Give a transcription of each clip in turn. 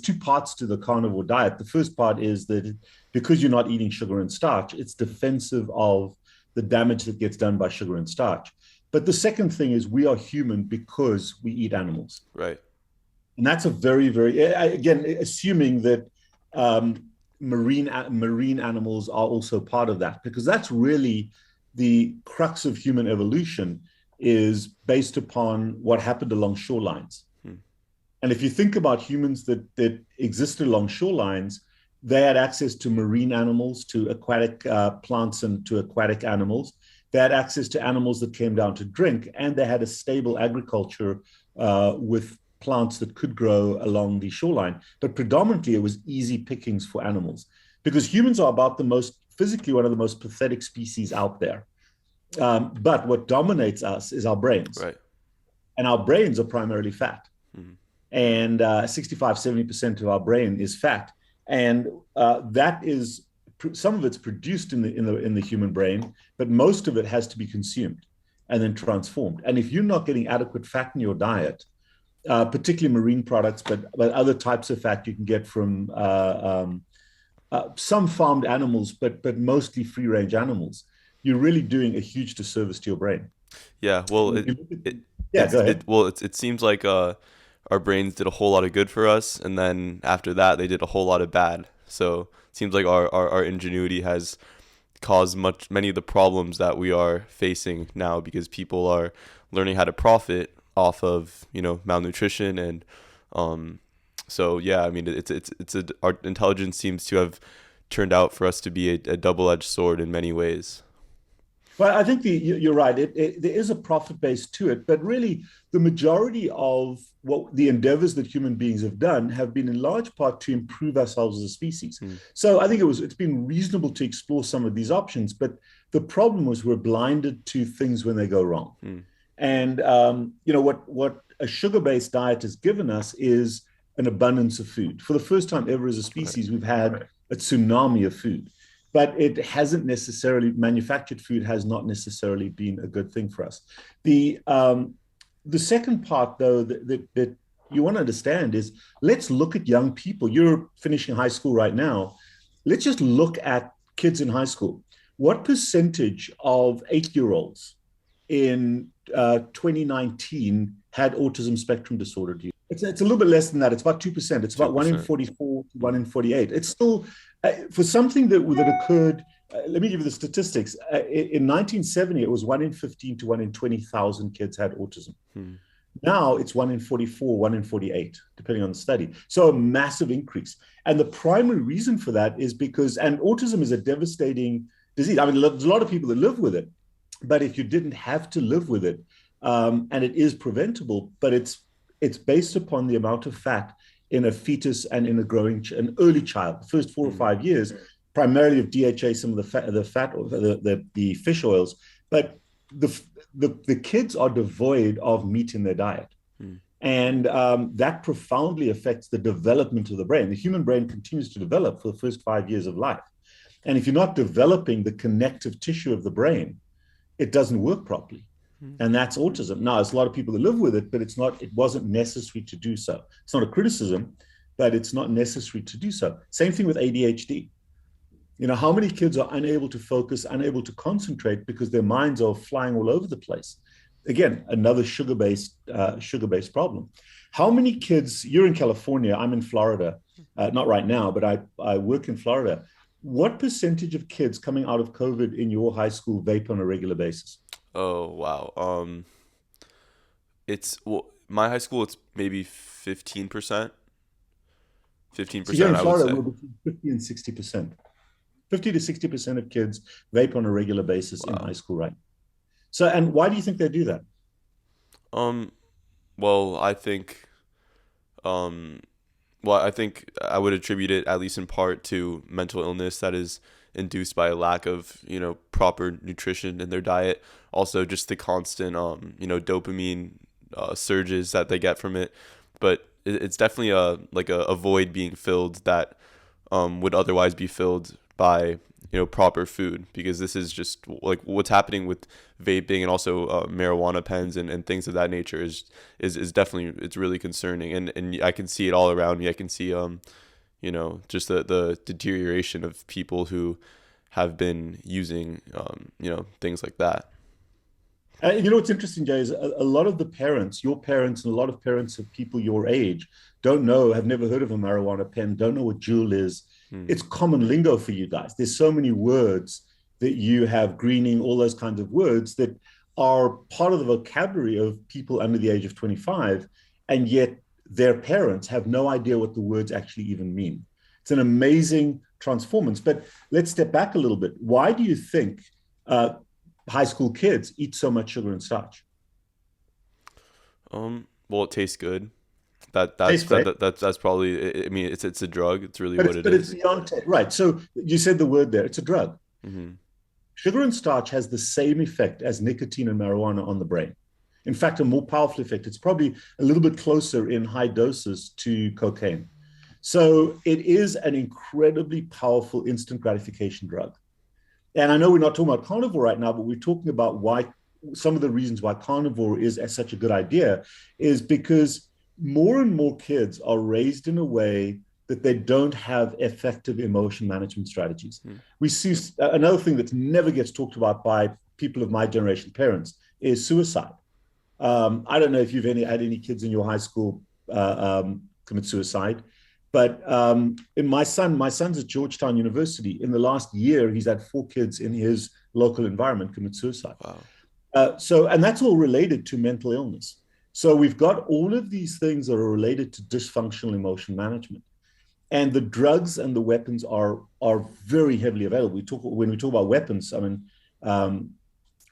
two parts to the carnivore diet. The first part is that because you're not eating sugar and starch, it's defensive of the damage that gets done by sugar and starch. But the second thing is we are human because we eat animals. Right. And that's a very, very, again, assuming that marine animals are also part of that, because that's really the crux of human evolution, is based upon what happened along shorelines. And if you think about humans that existed along shorelines, they had access to marine animals, to aquatic plants, and to aquatic animals. They had access to animals that came down to drink, and they had a stable agriculture with plants that could grow along the shoreline. But predominantly, it was easy pickings for animals, because humans are about the most, physically, one of the most pathetic species out there. But what dominates us is our brains. Right. And our brains are primarily fat. And 65-70% of our brain is fat. And that is, some of it's produced in the human brain, but most of it has to be consumed and then transformed. And if you're not getting adequate fat in your diet, particularly marine products, but other types of fat you can get from some farmed animals, but mostly free-range animals, you're really doing a huge disservice to your brain. Yeah, well, go ahead. It seems like our brains did a whole lot of good for us, and then after that, they did a whole lot of bad. So it seems like our ingenuity has caused many of the problems that we are facing now, because people are learning how to profit off of malnutrition, and so yeah, I mean our intelligence seems to have turned out for us to be a double-edged sword in many ways. Well, I think you're right. There is a profit base to it, but really the majority of what the endeavors that human beings have done have been in large part to improve ourselves as a species. So I think it's been reasonable to explore some of these options, but the problem was we're blinded to things when they go wrong. And what a sugar-based diet has given us is an abundance of food. For the first time ever as a species, we've had a tsunami of food. But it hasn't necessarily, manufactured food has not necessarily been a good thing for us. The second part, though, that you want to understand is, let's look at young people. You're finishing high school right now. Let's just look at kids in high school. What percentage of 8-year-olds in 2019 had autism spectrum disorder? It's a little bit less than that. It's about 2%. It's about 1 in 44 to 1 in 48. It's still, for something that occurred, let me give you the statistics. In 1970, it was 1 in 15 to 1 in 20,000 kids had autism. Now it's 1 in 44, 1 in 48, depending on the study. So a massive increase. And the primary reason for that is because, and autism is a devastating disease. I mean, there's a lot of people that live with it, but if you didn't have to live with it, and it is preventable, but it's based upon the amount of fat in a fetus and in an early child, the first 4 or 5 years, primarily of DHA, some of the fat, or the fish oils, but the kids are devoid of meat in their diet. And that profoundly affects the development of the brain. The human brain continues to develop for the first 5 years of life. And if you're not developing the connective tissue of the brain, it doesn't work properly. And that's autism. Now, there's a lot of people that live with it, but it wasn't necessary to do so. It's not a criticism, but it's not necessary to do so. Same thing with ADHD. How many kids are unable to focus, unable to concentrate because their minds are flying all over the place? Again, another sugar-based problem. How many kids, you're in California, I'm in Florida, not right now, but I work in Florida. What percentage of kids coming out of COVID in your high school vape on a regular basis? Oh, wow. My high school, it's maybe 15%. 15%, so here in Florida, I would say. We're between 50 and 60%. 50 to 60% of kids vape on a regular basis in high school, right? So, and why do you think they do that? Well, I think I would attribute it, at least in part, to mental illness that is induced by a lack of, proper nutrition in their diet. Also, just the constant, dopamine surges that they get from it. But it's definitely a void being filled that would otherwise be filled by, proper food, because this is just like what's happening with vaping and also marijuana pens and things of that nature is definitely, it's really concerning, and I can see it all around me. I can see just the deterioration of people who have been using things like that. What's interesting, Jay, is a lot of the parents, your parents, and a lot of parents of people your age don't know, have never heard of a marijuana pen, don't know what Juul is. It's common lingo for you guys. There's so many words that you have, greening, all those kinds of words that are part of the vocabulary of people under the age of 25, and yet their parents have no idea what the words actually even mean. It's an amazing transformance. But let's step back a little bit. Why do you think high school kids eat so much sugar and starch? Well, it tastes good. That's probably. I mean, it's a drug. It's really what it but is. It's beyond right. So you said the word there. It's a drug. Mm-hmm. Sugar and starch has the same effect as nicotine and marijuana on the brain. In fact, a more powerful effect. It's probably a little bit closer in high doses to cocaine. So it is an incredibly powerful instant gratification drug. And I know we're not talking about carnivore right now, but we're talking about why some of the reasons why carnivore is such a good idea is because more and more kids are raised in a way that they don't have effective emotion management strategies. We see another thing that never gets talked about by people of my generation, parents, is suicide. I don't know if you've had any kids in your high school commit suicide, but in my son's at Georgetown University. In the last year, he's had 4 kids in his local environment commit suicide. Wow. And that's all related to mental illness. So we've got all of these things that are related to dysfunctional emotion management. And the drugs and the weapons are very heavily available. When we talk about weapons, I mean,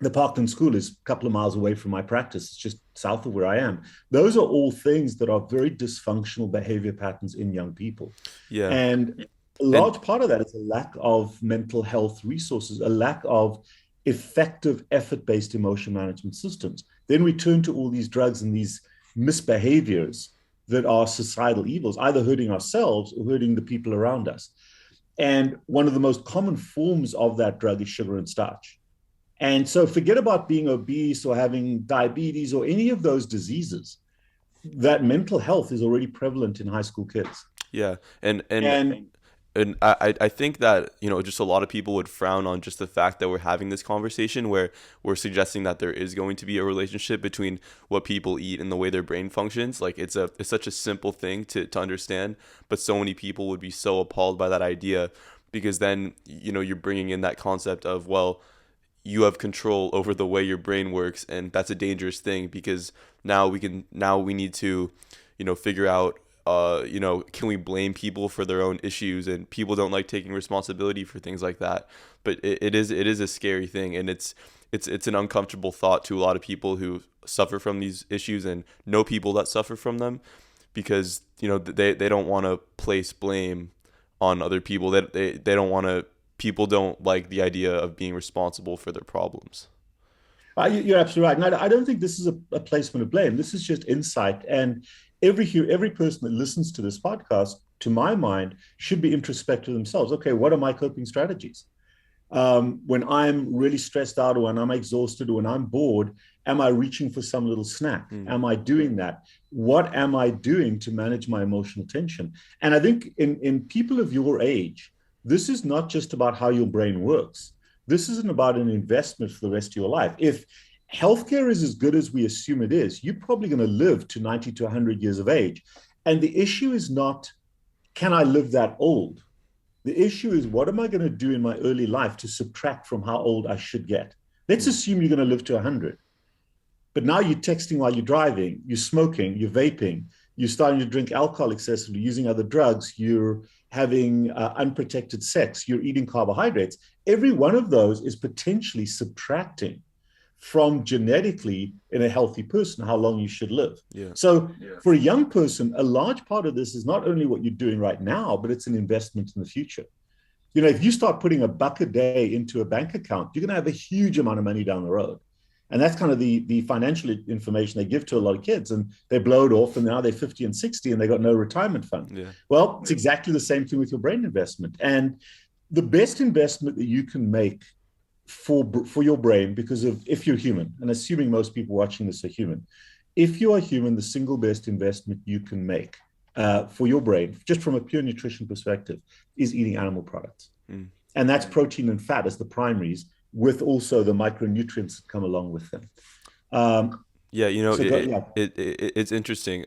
the Parkland School is a couple of miles away from my practice. It's just south of where I am. Those are all things that are very dysfunctional behavior patterns in young people. Yeah. And a large part of that is a lack of mental health resources, a lack of effective effort-based emotion management systems. Then we turn to all these drugs and these misbehaviors that are societal evils, either hurting ourselves or hurting the people around us. And one of the most common forms of that drug is sugar and starch. And so forget about being obese or having diabetes or any of those diseases. That mental health is already prevalent in high school kids. Yeah. And I think that, just a lot of people would frown on just the fact that we're having this conversation where we're suggesting that there is going to be a relationship between what people eat and the way their brain functions. Like it's such a simple thing to understand, but so many people would be so appalled by that idea, because then, you're bringing in that concept of, well, you have control over the way your brain works, and that's a dangerous thing, because now we need to, figure out, can we blame people for their own issues? And people don't like taking responsibility for things like that. But it is a scary thing, and it's an uncomfortable thought to a lot of people who suffer from these issues and know people that suffer from them, because they don't want to place blame on other people. They don't want to. People don't like the idea of being responsible for their problems. You're absolutely right. And I don't think this is a placement of blame. This is just insight. And every person that listens to this podcast, to my mind, should be introspective themselves. Okay, what are my coping strategies? When I'm really stressed out, or when I'm exhausted, or when I'm bored, am I reaching for some little snack? Am I doing that? What am I doing to manage my emotional tension? And I think in people of your age, this is not just about how your brain works. This isn't about an investment for the rest of your life. If healthcare is as good as we assume it is, you're probably going to live to 90 to 100 years of age. And the issue is not, can I live that old? The issue is, what am I going to do in my early life to subtract from how old I should get? Let's assume you're going to live to 100. But now you're texting while you're driving, you're smoking, you're vaping, you're starting to drink alcohol excessively, using other drugs, you're having unprotected sex, you're eating carbohydrates. Every one of those is potentially subtracting from genetically, in a healthy person, how long you should live. Yeah. So for a young person, a large part of this is not only what you're doing right now, but it's an investment in the future. If you start putting $1 a day into a bank account, you're going to have a huge amount of money down the road. And that's kind of the financial information they give to a lot of kids, and they blow it off, and now they're 50 and 60 and they got no retirement fund. Yeah. Well, it's exactly the same thing with your brain investment. And the best investment that you can make for your brain, because of if you're human, and assuming most people watching this are human, if you are human, the single best investment you can make for your brain, just from a pure nutrition perspective, is eating animal products. And that's protein and fat as the primaries, with also the micronutrients that come along with them. Yeah, So go, yeah. it's interesting.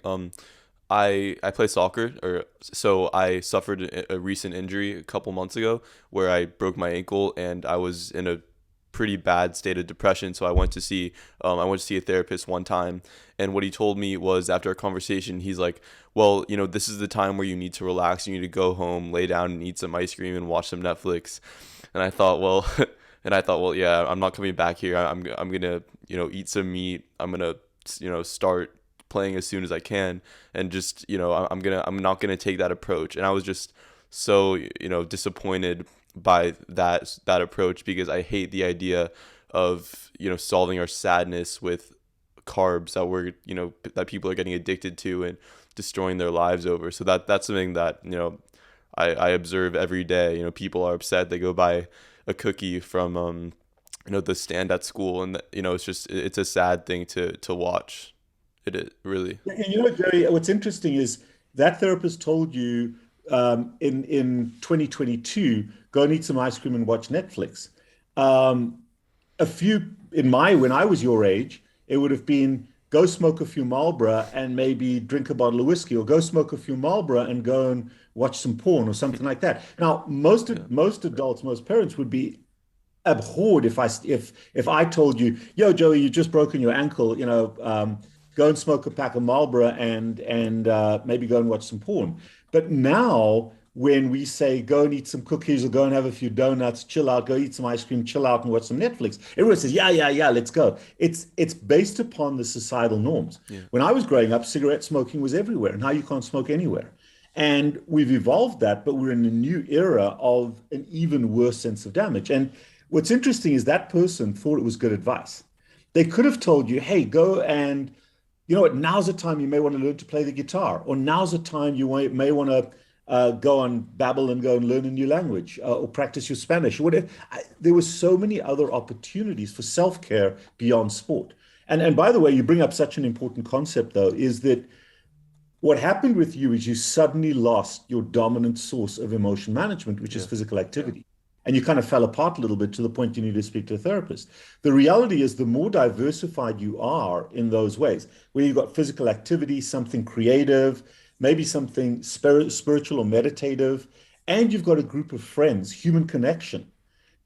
I play soccer, or so I suffered a recent injury a couple months ago where I broke my ankle and I was in a pretty bad state of depression. So I went to see a therapist one time, and what he told me was, after a conversation, he's like, well, this is the time where you need to relax. You need to go home, lay down, and eat some ice cream and watch some Netflix. And I thought, well, yeah, I'm not coming back here. I'm gonna eat some meat. I'm gonna start playing as soon as I can, and just I'm not gonna take that approach. And I was just so disappointed by that approach, because I hate the idea of solving our sadness with carbs that people are getting addicted to and destroying their lives over. So that's something that I observe every day. People are upset. They go buy a cookie from the stand at school, and it's a sad thing to watch. It really. And Jerry, what's interesting is that therapist told you in 2022, go and eat some ice cream and watch Netflix. When I was your age, it would have been go smoke a few Marlboro and maybe drink a bottle of whiskey, or go smoke a few Marlboro and go and watch some porn or something like that. Now, most adults, most parents would be abhorred if I told you, yo, Joey, you just broken your ankle, go and smoke a pack of Marlboro and maybe go and watch some porn. But now, when we say go and eat some cookies or go and have a few donuts, chill out, go eat some ice cream, chill out and watch some Netflix, everyone says, yeah, let's go. It's based upon the societal norms. Yeah. When I was growing up, cigarette smoking was everywhere, and now you can't smoke anywhere. And we've evolved that, but we're in a new era of an even worse sense of damage. And what's interesting is that person thought it was good advice. They could have told you, hey, go and, now's the time you may want to learn to play the guitar, or now's the time you may want to go on Babbel and go and learn a new language, or practice your Spanish, or whatever. There were so many other opportunities for self-care beyond sport. And by the way, you bring up such an important concept, though, is that what happened with you is you suddenly lost your dominant source of emotion management, which is physical activity. And you kind of fell apart a little bit to the point you need to speak to a therapist. The reality is, the more diversified you are in those ways, where you've got physical activity, something creative, maybe something spiritual or meditative, and you've got a group of friends, human connection,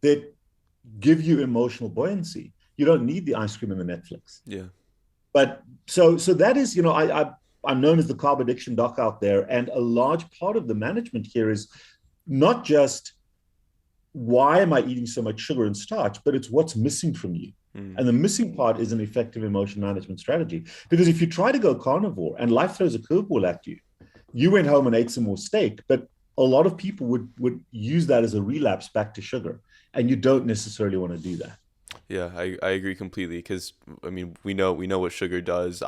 that give you emotional buoyancy, you don't need the ice cream and the Netflix. Yeah. But so that is, I'm known as the carb addiction doc out there, and a large part of the management here is not just why am I eating so much sugar and starch, but it's what's missing from you. And the missing part is an effective emotion management strategy. Because if you try to go carnivore and life throws a curveball at you, you went home and ate some more steak, but a lot of people would use that as a relapse back to sugar. And you don't necessarily want to do that. Yeah, I agree completely, because we know what sugar does.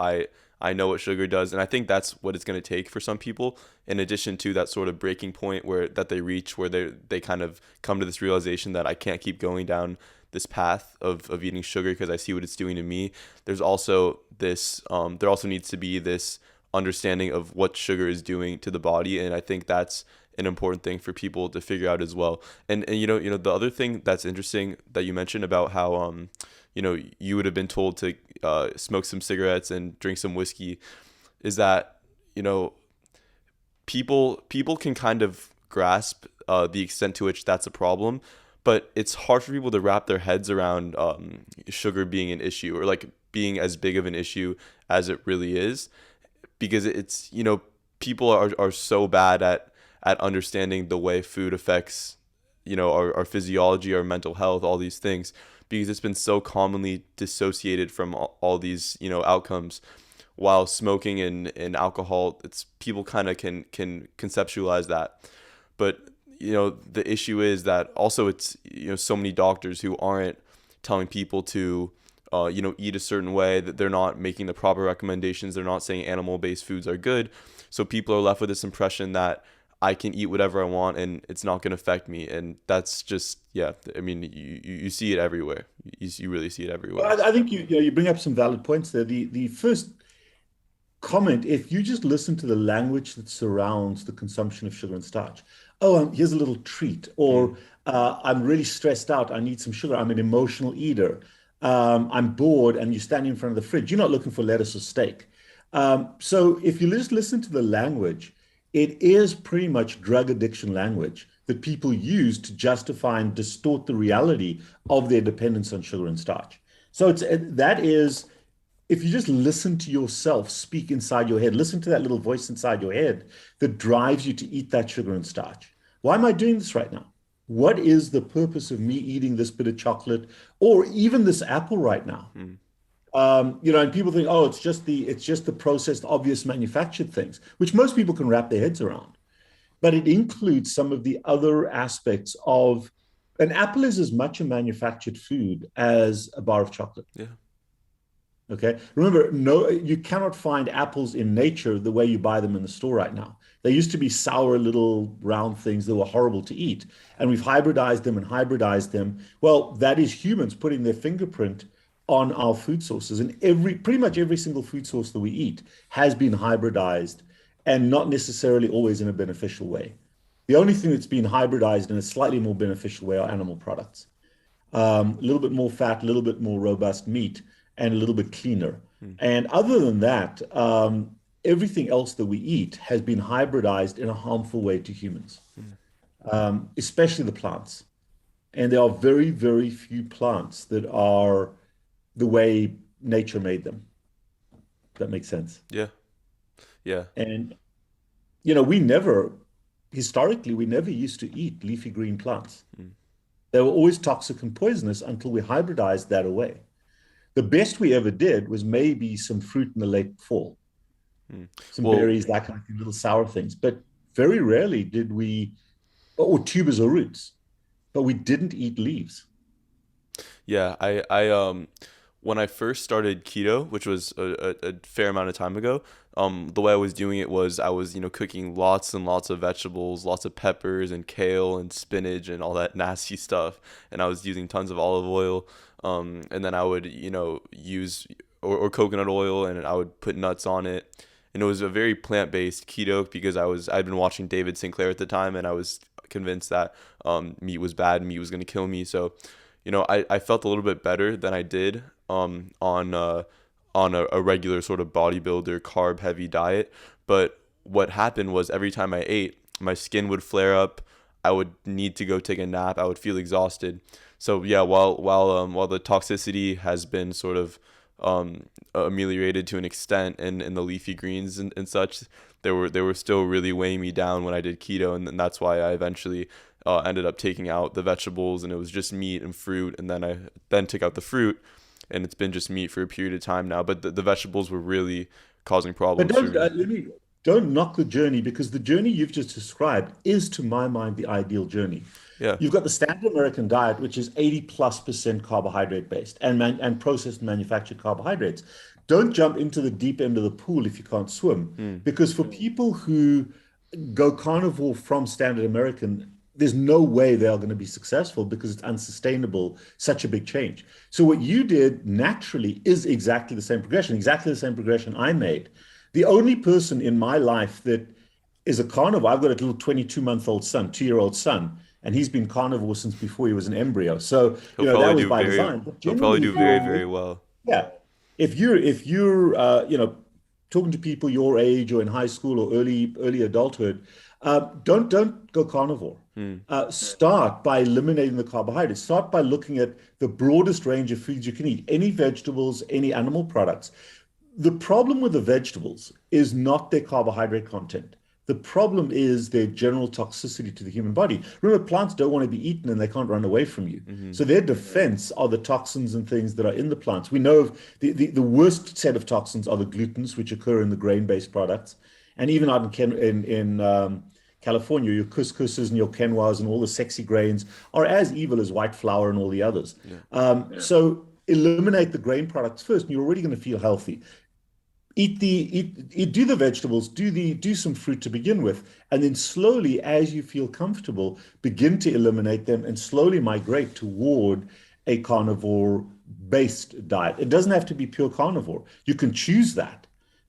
I know what sugar does, and I think that's what it's going to take for some people, in addition to that sort of breaking point that they reach, where they kind of come to this realization that I can't keep going down this path of eating sugar because I see what it's doing to me. There's also this there also needs to be this understanding of what sugar is doing to the body, and I think that's an important thing for people to figure out as well. And the other thing that's interesting that you mentioned about how you would have been told to smoke some cigarettes and drink some whiskey, is that people can kind of grasp the extent to which that's a problem, but it's hard for people to wrap their heads around sugar being an issue, or like being as big of an issue as it really is, because it's people are so bad at understanding the way food affects our physiology, our mental health, all these things, because it's been so commonly dissociated from all these outcomes. While smoking and alcohol, it's people kind of can conceptualize that, but the issue is that also it's so many doctors who aren't telling people to eat a certain way, that they're not making the proper recommendations, they're not saying animal-based foods are good, so people are left with this impression that I can eat whatever I want and it's not going to affect me. And that's just, yeah, I mean, you see it everywhere. You really see it everywhere. I think you bring up some valid points there. The first comment, if you just listen to the language that surrounds the consumption of sugar and starch. Oh, here's a little treat, Mm, or I'm really stressed out. I need some sugar. I'm an emotional eater. I'm bored, and you're standing in front of the fridge. You're not looking for lettuce or steak. So if you just listen to the language, it is pretty much drug addiction language that people use to justify and distort the reality of their dependence on sugar and starch. So that is, if you just listen to yourself speak inside your head, listen to that little voice inside your head that drives you to eat that sugar and starch. Why am I doing this right now? What is the purpose of me eating this bit of chocolate or even this apple right now? mm. And people think, oh, it's just the processed, obvious manufactured things, which most people can wrap their heads around. But it includes some of the other aspects of an apple is as much a manufactured food as a bar of chocolate. Yeah. Okay. Remember, no, you cannot find apples in nature the way you buy them in the store right now. They used to be sour little round things that were horrible to eat. And we've hybridized them and hybridized them. Well, that is humans putting their fingerprint on our food sources. And pretty much every single food source that we eat has been hybridized and not necessarily always in a beneficial way. The only thing that's been hybridized in a slightly more beneficial way are animal products. A little bit more fat, a little bit more robust meat, and a little bit cleaner. Mm, And other than that, everything else that we eat has been hybridized in a harmful way to humans, mm. especially the plants. And there are very, very few plants that are the way nature made them. If that makes sense. Yeah. Yeah. And, historically, we never used to eat leafy green plants. Mm, They were always toxic and poisonous until we hybridized that away. The best we ever did was maybe some fruit in the late fall, mm. some Well, berries, that kind of thing, little sour things. But very rarely did we, or tubers or roots, but we didn't eat leaves. yeah, when I first started keto, which was a fair amount of time ago, the way I was doing it was I was, cooking lots and lots of vegetables, lots of peppers and kale and spinach and all that nasty stuff, and I was using tons of olive oil, and then I would, use or coconut oil, and I would put nuts on it, and it was a very plant-based keto because I'd been watching David Sinclair at the time, and I was convinced that meat was bad, meat was gonna kill me, so I felt a little bit better than I did on a regular sort of bodybuilder carb heavy diet. But what happened was every time I ate, my skin would flare up. I would need to go take a nap. I would feel exhausted. So yeah, while the toxicity has been sort of ameliorated to an extent in the leafy greens and such, they were still really weighing me down when I did keto, and that's why I eventually ended up taking out the vegetables, and it was just meat and fruit, and then I then took out the fruit, and it's been just meat for a period of time now. But the vegetables were really causing But problems for don't me. don't knock the journey because the journey you've just described is, to my mind, the ideal journey. Yeah. You've got the standard American diet, which is 80+% carbohydrate based and processed and manufactured carbohydrates. Don't jump into the deep end of the pool if you can't swim, Mm, because for people who go carnivore from standard American, there's no way they are going to be successful because it's unsustainable, such a big change. So what you did naturally is exactly the same progression I made. The only person in my life that is a carnivore, I've got a little 22-month-old son, 2-year-old son, and he's been carnivore since before he was an embryo. So, he'll that probably was do by very design. But he'll probably generally, do very, very well. yeah, if you're talking to people your age or in high school or early adulthood, don't go carnivore. Mm, Start by eliminating the carbohydrates. Start by looking at the broadest range of foods you can eat, any vegetables, any animal products. The problem with the vegetables is not their carbohydrate content. The problem is their general toxicity to the human body. Remember, plants don't want to be eaten and they can't run away from you. hmm So their defense are the toxins and things that are in the plants. We know of the worst set of toxins are the glutens, which occur in the grain-based products. And even out in California, your couscouses and your quinoas and all the sexy grains are as evil as white flour and all the others. Yeah. So eliminate the grain products first, and you're already going to feel healthy. do the vegetables, do some fruit to begin with, and then slowly, as you feel comfortable, begin to eliminate them and slowly migrate toward a carnivore based diet. It doesn't have to be pure carnivore. You can choose that,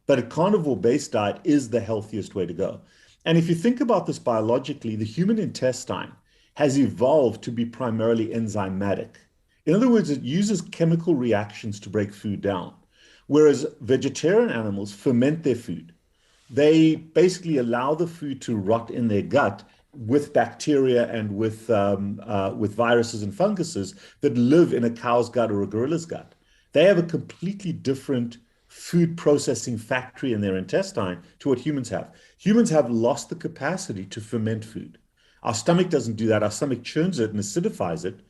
but a carnivore based diet is the healthiest way to go. And if you think about this biologically, the human intestine has evolved to be primarily enzymatic. In other words, it uses chemical reactions to break food down. Whereas vegetarian animals ferment their food. They basically allow the food to rot in their gut with bacteria and with viruses and funguses that live in a cow's gut or a gorilla's gut. They have a completely different food processing factory in their intestine to what humans have. Humans have lost the capacity to ferment food. Our stomach doesn't do that. Our stomach churns it and acidifies it.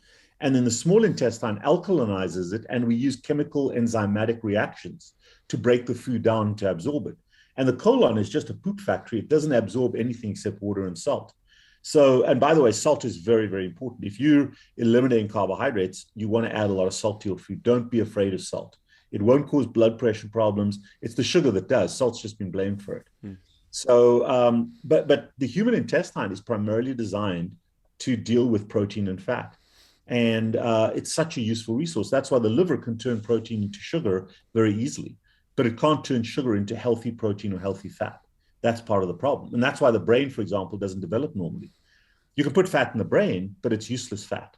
And then the small intestine alkalinizes it, and we use chemical enzymatic reactions to break the food down to absorb it. And the colon is just a poop factory. It doesn't absorb anything except water and salt. So, and by the way, salt is very, very important. If you're eliminating carbohydrates, you want to add a lot of salt to your food. Don't be afraid of salt. It won't cause blood pressure problems. It's the sugar that does. Salt's just been blamed for it. So, but the human intestine is primarily designed to deal with protein and fat. And it's such a useful resource. That's why the liver can turn protein into sugar very easily, but it can't turn sugar into healthy protein or healthy fat. That's part of the problem. And that's why the brain, for example, doesn't develop normally. You can put fat in the brain, but it's useless fat.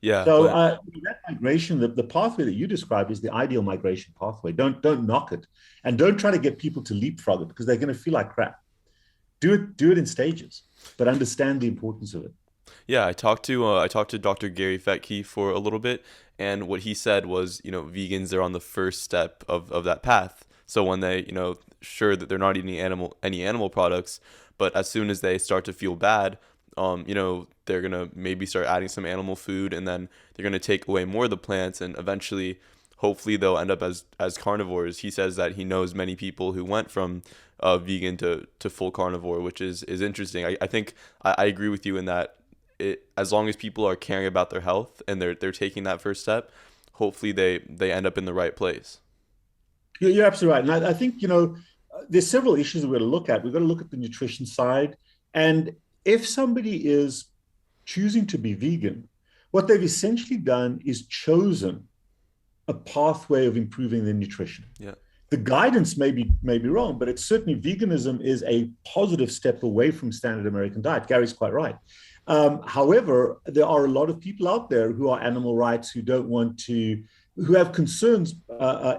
Yeah, So but that migration, the pathway that you described is the ideal migration pathway. Don't knock it, and don't try to get people to leapfrog it because they're going to feel like crap. Do it in stages, but understand the importance of it. yeah, I talked to Dr. Gary Fettke for a little bit, and what he said was, vegans are on the first step of that path. So when they, sure that they're not eating any animal products, but as soon as they start to feel bad, they're gonna maybe start adding some animal food, and then they're gonna take away more of the plants, and eventually, hopefully, they'll end up as carnivores. He says that he knows many people who went from vegan to full carnivore, which is interesting. I think I agree with you in that as long as people are caring about their health and they're taking that first step, hopefully they end up in the right place. You're absolutely right. And I think, there's several issues that we're going to look at. We've got to look at the nutrition side. And if somebody is choosing to be vegan, what they've essentially done is chosen a pathway of improving their nutrition. Yeah. The guidance may be wrong, but it's certainly veganism is a positive step away from standard American diet. Gary's quite right. However, there are a lot of people out there who are animal rights who have concerns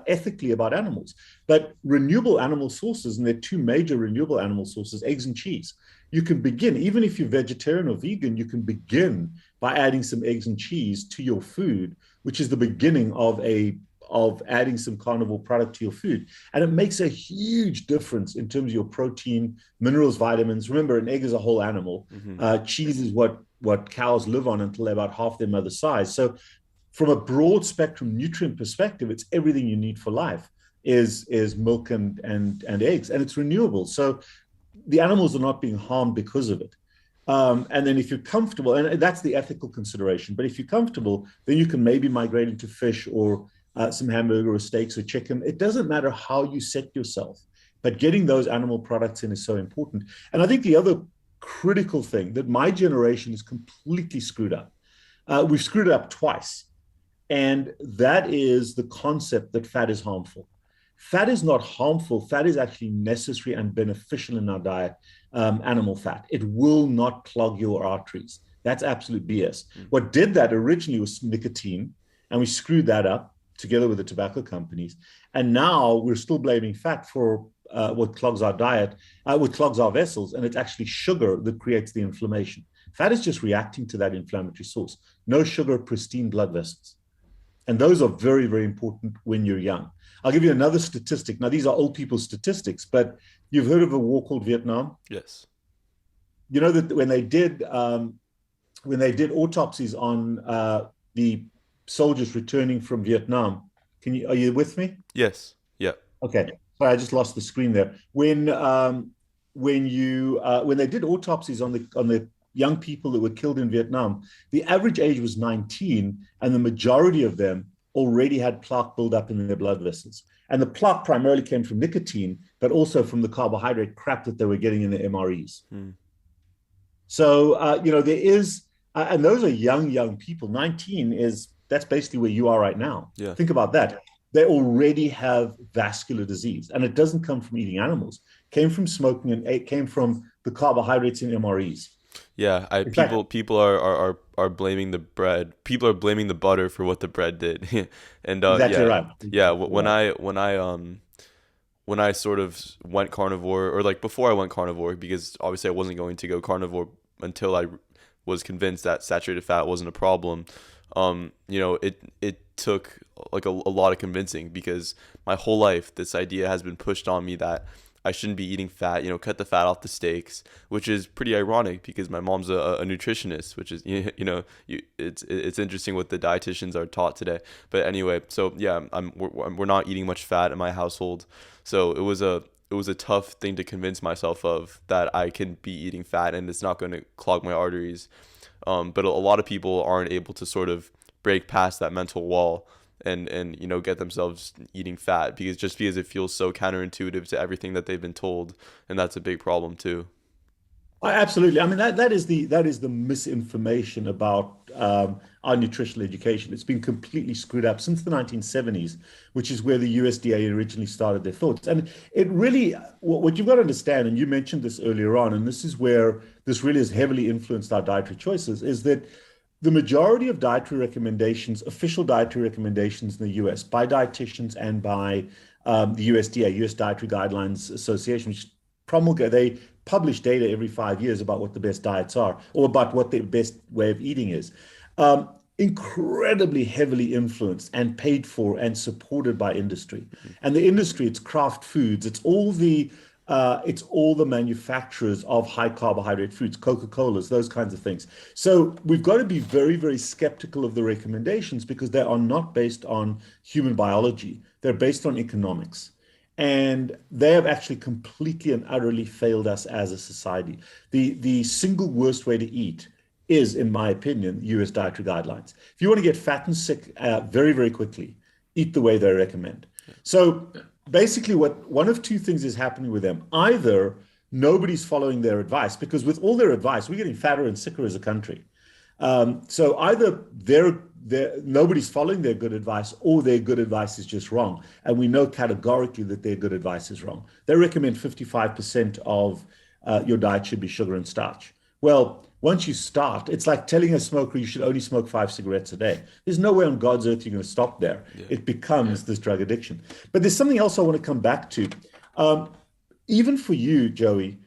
ethically about animals. But renewable animal sources, and there are two major renewable animal sources, eggs and cheese. You can begin, even if you're vegetarian or vegan, you can begin by adding some eggs and cheese to your food, which is the beginning of adding some carnivore product to your food. And it makes a huge difference in terms of your protein, minerals, vitamins. Remember, an egg is a whole animal. Cheese is what cows live on until they're about half their mother's size. So from a broad spectrum nutrient perspective, it's everything you need for life is milk and eggs, and it's renewable. So the animals are not being harmed because of it. And then if you're comfortable, and that's the ethical consideration, but if you're comfortable, then you can maybe migrate into fish or some hamburger or steaks or chicken. It doesn't matter how you set yourself, but getting those animal products in is so important. And I think the other critical thing that my generation is completely screwed up. We've screwed it up twice. And that is the concept that fat is harmful. Fat is not harmful. Fat is actually necessary and beneficial in our diet, animal fat. It will not clog your arteries. That's absolute BS. What did that originally was nicotine, and we screwed that up together with the tobacco companies. And now we're still blaming fat for what clogs our diet, what clogs our vessels, and it's actually sugar that creates the inflammation. Fat is just reacting to that inflammatory source. No sugar, pristine blood vessels. And those are very, very important when you're young. I'll give you another statistic. Now, these are old people's statistics, but you've heard of a war called Vietnam? Yes. You know that when they did autopsies on the soldiers returning from Vietnam, are you with me? Yes. Yeah. Okay. Sorry, I just lost the screen there. When they did autopsies on the young people that were killed in Vietnam, the average age was 19, and the majority of them already had plaque buildup in their blood vessels. And the plaque primarily came from nicotine, but also from the carbohydrate crap that they were getting in the MREs. So, there is, and those are young people. 19 that's basically where you are right now. Yeah. Think about that. They already have vascular disease, and it doesn't come from eating animals. It came from smoking, and it came from the carbohydrates in MREs. Yeah, people are blaming the bread. People are blaming the butter for what the bread did. And Exactly right. yeah. When I sort of went carnivore, or like before I went carnivore, because obviously I wasn't going to go carnivore until I was convinced that saturated fat wasn't a problem. It took like a lot of convincing, because my whole life this idea has been pushed on me that I shouldn't be eating fat, cut the fat off the steaks, which is pretty ironic because my mom's a nutritionist, which is, it's interesting what the dietitians are taught today. But anyway, so yeah, we're not eating much fat in my household. So it was a tough thing to convince myself of, that I can be eating fat and it's not going to clog my arteries. But a lot of people aren't able to sort of break past that mental wall and get themselves eating fat, because it feels so counterintuitive to everything that they've been told, and that's a big problem too. Absolutely. I mean, that is the misinformation about our nutritional education. It's been completely screwed up since the 1970s, which is where the USDA originally started their thoughts. And it really, what you've got to understand, and you mentioned this earlier on, and this is where this really has heavily influenced our dietary choices, is that the majority of dietary recommendations, official dietary recommendations in the US by dietitians and by the USDA, US Dietary Guidelines Association, which they publish data every 5 years about what the best diets are, or about what the best way of eating is. Incredibly heavily influenced and paid for and supported by industry. And the industry, it's Kraft Foods, it's all the manufacturers of high carbohydrate foods, Coca-Colas, those kinds of things. So we've got to be very, very skeptical of the recommendations, because they are not based on human biology. They're based on economics. And they have actually completely and utterly failed us as a society. The single worst way to eat is, in my opinion, US dietary guidelines. If you want to get fat and sick very, very quickly, eat the way they recommend. So basically, one of two things is happening with them. Either nobody's following their advice, because with all their advice, we're getting fatter and sicker as a country. So either nobody's following their good advice, or their good advice is just wrong. And we know categorically that their good advice is wrong. They recommend 55% of your diet should be sugar and starch. Well, once you start, it's like telling a smoker you should only smoke 5 cigarettes a day. There's no way on God's earth you're going to stop there. Yeah. It becomes this drug addiction. But there's something else I want to come back to. Even for you, Joey,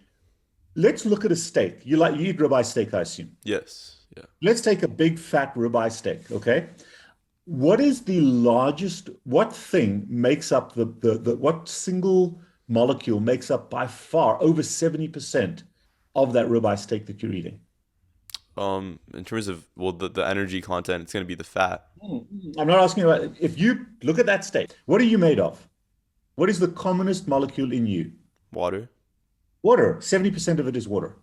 let's look at a steak. You eat ribeye steak, I assume. Yes. Yeah. Let's take a big fat ribeye steak, okay? What thing makes up what single molecule makes up by far over 70% of that ribeye steak that you're eating? In terms of, the energy content, it's going to be the fat. I'm not asking about, if you look at that steak, what are you made of? What is the commonest molecule in you? Water. Water. 70% of it is water.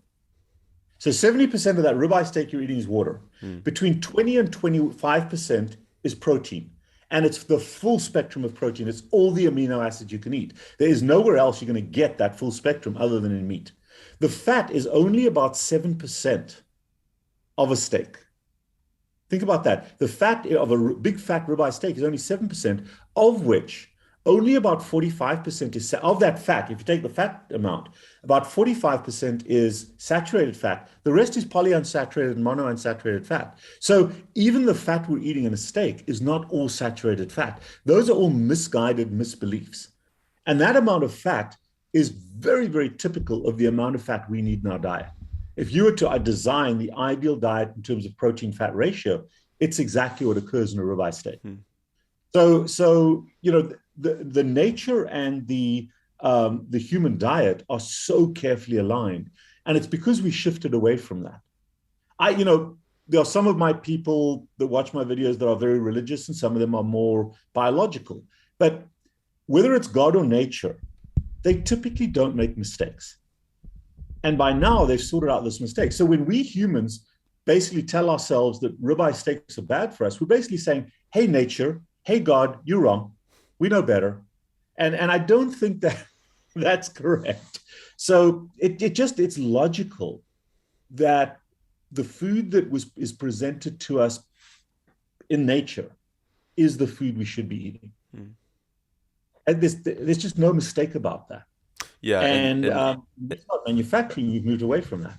So 70% of that ribeye steak you're eating is water. Between 20 and 25% is protein. And it's the full spectrum of protein. It's all the amino acids you can eat. There is nowhere else you're going to get that full spectrum other than in meat. The fat is only about 7% of a steak. Think about that. The fat of a big fat ribeye steak is only 7%, of which only about 45% is of that fat. If you take the fat amount, about 45% is saturated fat. The rest is polyunsaturated and monounsaturated fat. So even the fat we're eating in a steak is not all saturated fat. Those are all misguided misbeliefs. And that amount of fat is very, very typical of the amount of fat we need in our diet. If you were to design the ideal diet in terms of protein-fat ratio, it's exactly what occurs in a ribeye steak. So the nature and the human diet are so carefully aligned, and it's because we shifted away from that. There are some of my people that watch my videos that are very religious, and some of them are more biological. But whether it's God or nature, they typically don't make mistakes. And by now, they've sorted out this mistake. So when we humans basically tell ourselves that ribeye steaks are bad for us, we're basically saying, hey, nature, hey, God, you're wrong. We know better. And I don't think that that's correct. So it's logical that the food that is presented to us in nature is the food we should be eating. Mm. And there's just no mistake about that. Yeah, And manufacturing, we've moved away from that.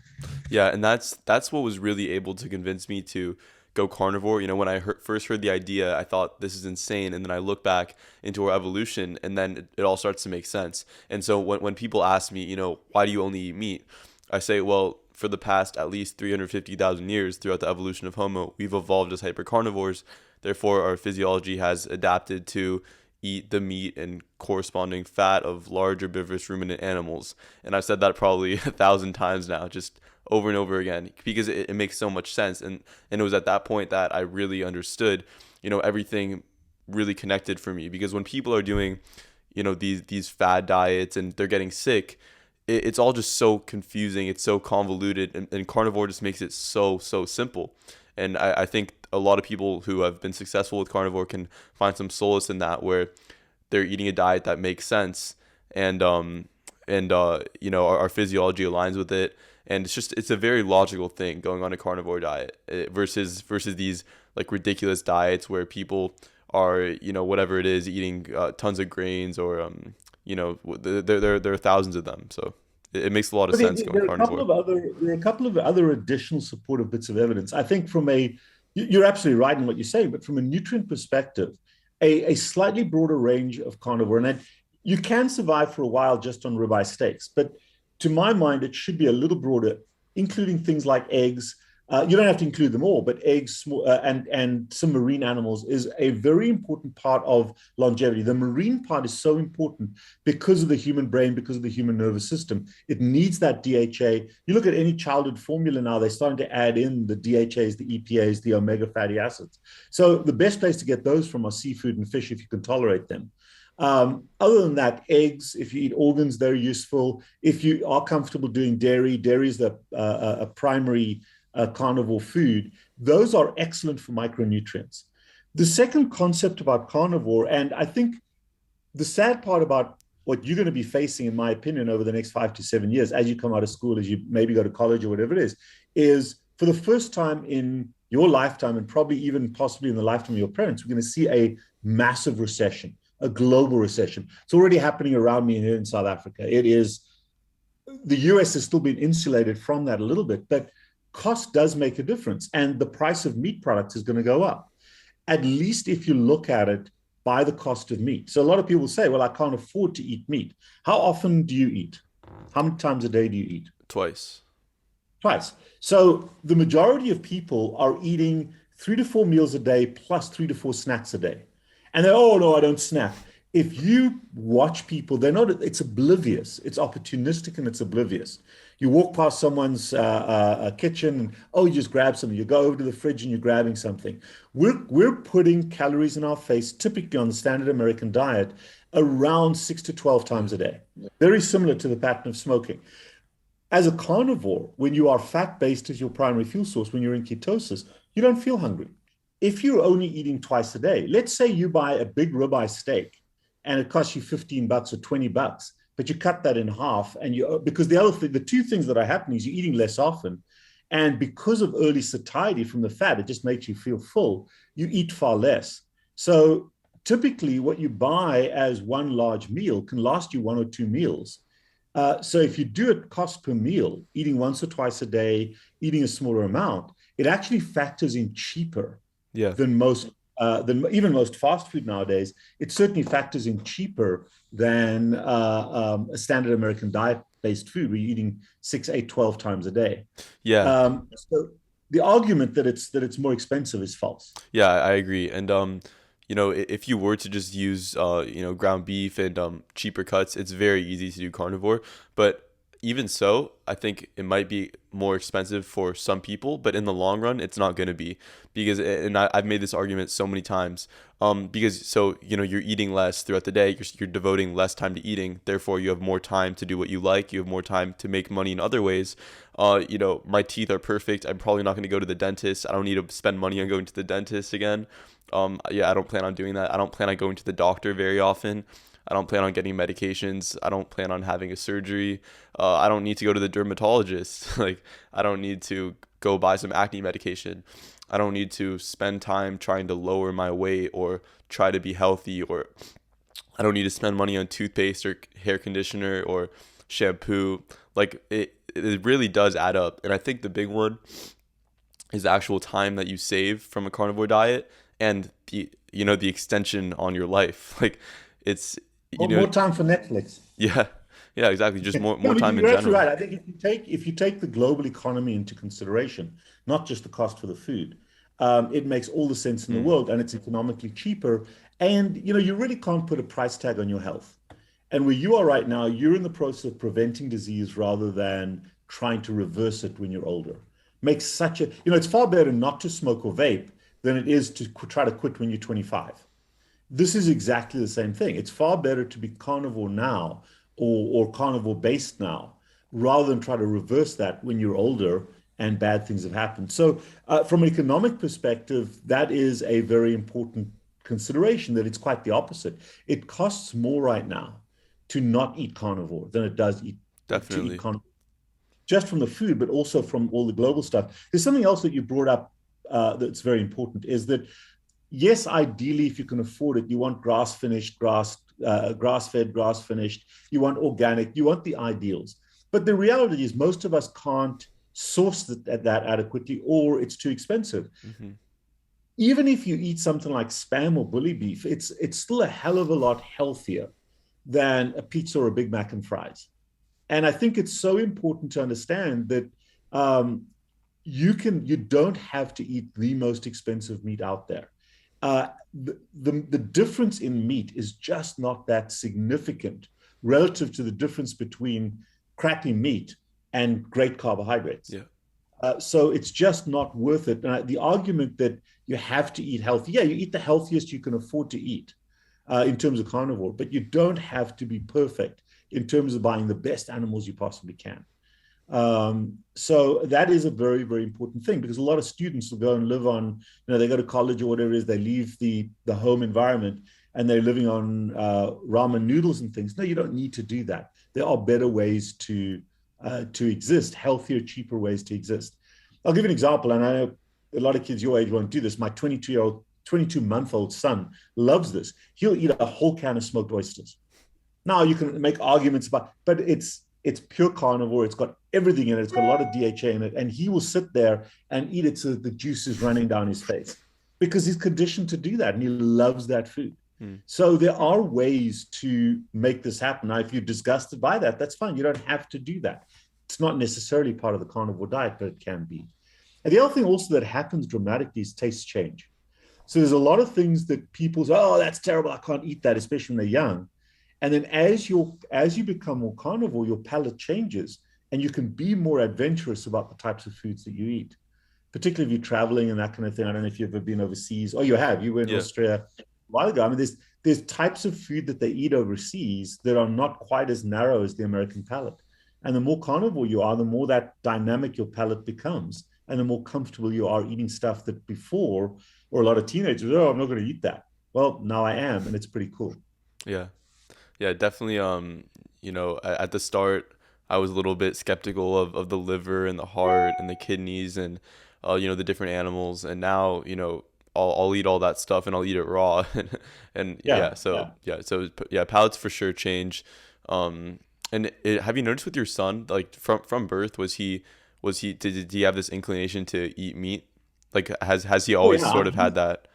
yeah, and that's what was really able to convince me to go carnivore. You know, when I first heard the idea, I thought this is insane, and then I look back into our evolution, and then it all starts to make sense. And so when people ask me, you know, why do you only eat meat? I say, well, for the past at least 350,000 years throughout the evolution of Homo, we've evolved as hypercarnivores. Therefore, our physiology has adapted to eat the meat and corresponding fat of large herbivorous ruminant animals. And I've said that probably 1,000 times now, just over and over again, because it makes so much sense. And it was at that point that I really understood, you know, everything really connected for me. Because when people are doing, you know, these fad diets and they're getting sick, it's all just so confusing. It's so convoluted, and carnivore just makes it so simple. And I think a lot of people who have been successful with carnivore can find some solace in that, where they're eating a diet that makes sense, and you know, our physiology aligns with it, and it's a very logical thing going on a carnivore diet, versus these like ridiculous diets where people are, you know, whatever it is, eating tons of grains, or you know, there are thousands of them. So it makes a lot of But sense going carnivore. there are a couple of other additional supportive bits of evidence. I think you're absolutely right in what you're saying, but from a nutrient perspective, a slightly broader range of carnivore, and you can survive for a while just on ribeye steaks, but to my mind, it should be a little broader, including things like eggs. You don't have to include them all, but eggs, and some marine animals is a very important part of longevity. The marine part is so important because of the human brain, because of the human nervous system. It needs that DHA. You look at any childhood formula now; they're starting to add in the DHAs, the EPAs, the omega fatty acids. So the best place to get those from are seafood and fish if you can tolerate them. Other than that, eggs, if you eat organs, they're useful. If you are comfortable doing dairy is a primary carnivore food. Those are excellent for micronutrients. The second concept about carnivore, and I think the sad part about what you're going to be facing, in my opinion, over the next 5 to 7 years, as you come out of school, as you maybe go to college or whatever it is for the first time in your lifetime, and probably even possibly in the lifetime of your parents, we're going to see a massive recession, a global recession. It's already happening around me here in South Africa. The US has still been insulated from that a little bit, but cost does make a difference. And the price of meat products is going to go up, at least if you look at it by the cost of meat. So a lot of people say, well, I can't afford to eat meat. How often do you eat? How many times a day do you eat? Twice. Twice. So the majority of people are eating 3 to 4 meals a day plus 3 to 4 snacks a day. And they're, oh, no, I don't snack. If you watch people, it's oblivious. It's opportunistic and it's oblivious. You walk past someone's kitchen and, oh, you just grab something. You go over to the fridge and you're grabbing something. We're putting calories in our face, typically on the standard American diet, around 6 to 12 times a day. Very similar to the pattern of smoking. As a carnivore, when you are fat-based as your primary fuel source, when you're in ketosis, you don't feel hungry. If you're only eating twice a day, let's say you buy a big ribeye steak and it costs you $15 or $20, but you cut that in half, and because the two things that are happening is you're eating less often, and because of early satiety from the fat, it just makes you feel full. You eat far less. So typically, what you buy as one large meal can last you 1 or 2 meals. So if you do it cost per meal, eating once or twice a day, eating a smaller amount, it actually factors in cheaper than even most fast food nowadays. It certainly factors in cheaper than a standard American diet-based food where you're eating 6, 8, 12 times a day. Yeah. So the argument that it's more expensive is false. Yeah, I agree. And you know, if you were to just use you know, ground beef and cheaper cuts, it's very easy to do carnivore. But even so, I think it might be more expensive for some people, but in the long run, it's not going to be because, and I've made this argument so many times, because so, you're eating less throughout the day, you're devoting less time to eating, therefore you have more time to do what you like, you have more time to make money in other ways. My teeth are perfect. I'm probably not going to go to the dentist. I don't need to spend money on going to the dentist again. Yeah, I don't plan on doing that. I don't plan on going to the doctor very often. I don't plan on getting medications. I don't plan on having a surgery. I don't need to go to the dermatologist. Like, I don't need to go buy some acne medication. I don't need to spend time trying to lower my weight or try to be healthy, or I don't need to spend money on toothpaste or hair conditioner or shampoo. Like, it really does add up. And I think the big one is the actual time that you save from a carnivore diet and the extension on your life. Like, it's, More time for Netflix. yeah, yeah, exactly. Just more No, more but time in you're actually general. right. I think if you take the global economy into consideration, not just the cost for the food, it makes all the sense in the Mm, world, and it's economically cheaper. And you really can't put a price tag on your health. And where you are right now, you're in the process of preventing disease rather than trying to reverse it when you're older. Makes such a, it's far better not to smoke or vape than it is to try to quit when you're 25. This is exactly the same thing. It's far better to be carnivore now or carnivore based now rather than try to reverse that when you're older and bad things have happened. So, from an economic perspective, that is a very important consideration that it's quite the opposite. It costs more right now to not eat carnivore than it does to eat definitely. carnivore, just from the food, but also from all the global stuff. There's something else that you brought up that's very important is that yes, ideally, if you can afford it, you want grass finished, grass fed, grass finished. You want organic. You want the ideals. But the reality is, most of us can't source that adequately, or it's too expensive. Hmm. Even if you eat something like spam or bully beef, it's still a hell of a lot healthier than a pizza or a Big Mac and fries. And I think it's so important to understand that um, you don't have to eat the most expensive meat out there. The difference in meat is just not that significant relative to the difference between crappy meat and great carbohydrates. Yeah. So it's just not worth it. The argument that you have to eat healthy, yeah, you eat the healthiest you can afford to eat in terms of carnivore, but you don't have to be perfect in terms of buying the best animals you possibly can. So that is a very, very important thing because a lot of students will go and live on, they go to college or whatever it is, they leave the home environment and they're living on ramen noodles and things. No, you don't need to do that. There are better ways to exist, healthier, cheaper ways to exist. I'll give you an example, and I know a lot of kids your age won't do this. My 22-month-old son loves this. He'll eat a whole can of smoked oysters. Now you can make arguments about, but it's pure carnivore. It's got everything in it. It's got a lot of DHA in it, and he will sit there and eat it so the juice is running down his face because he's conditioned to do that, and he loves that food. Mm, So there are ways to make this happen. Now, if you're disgusted by that, that's fine. You don't have to do that. It's not necessarily part of the carnivore diet, but it can be. And the other thing also that happens dramatically is taste change. So there's a lot of things that people say, oh, that's terrible. I can't eat that, especially when they're young. And then as you become more carnivore, your palate changes and you can be more adventurous about the types of foods that you eat, particularly if you're traveling and that kind of thing. I don't know if you've ever been overseas. Oh, you have. You were in yeah. Australia a while ago. I mean, there's types of food that they eat overseas that are not quite as narrow as the American palate. And the more carnivore you are, the more that dynamic your palate becomes, and the more comfortable you are eating stuff that before, or a lot of teenagers, oh, I'm not going to eat that. Well, now I am, and it's pretty cool. Yeah. Yeah, definitely. At the start, I was a little bit skeptical of the liver and the heart and the kidneys and, the different animals. And now, I'll eat all that stuff and I'll eat it raw. And Yeah, yeah. yeah, palates for sure change. Um, have you noticed with your son, like from birth, did he have this inclination to eat meat? Like, has he Oh always yeah. sort of had that?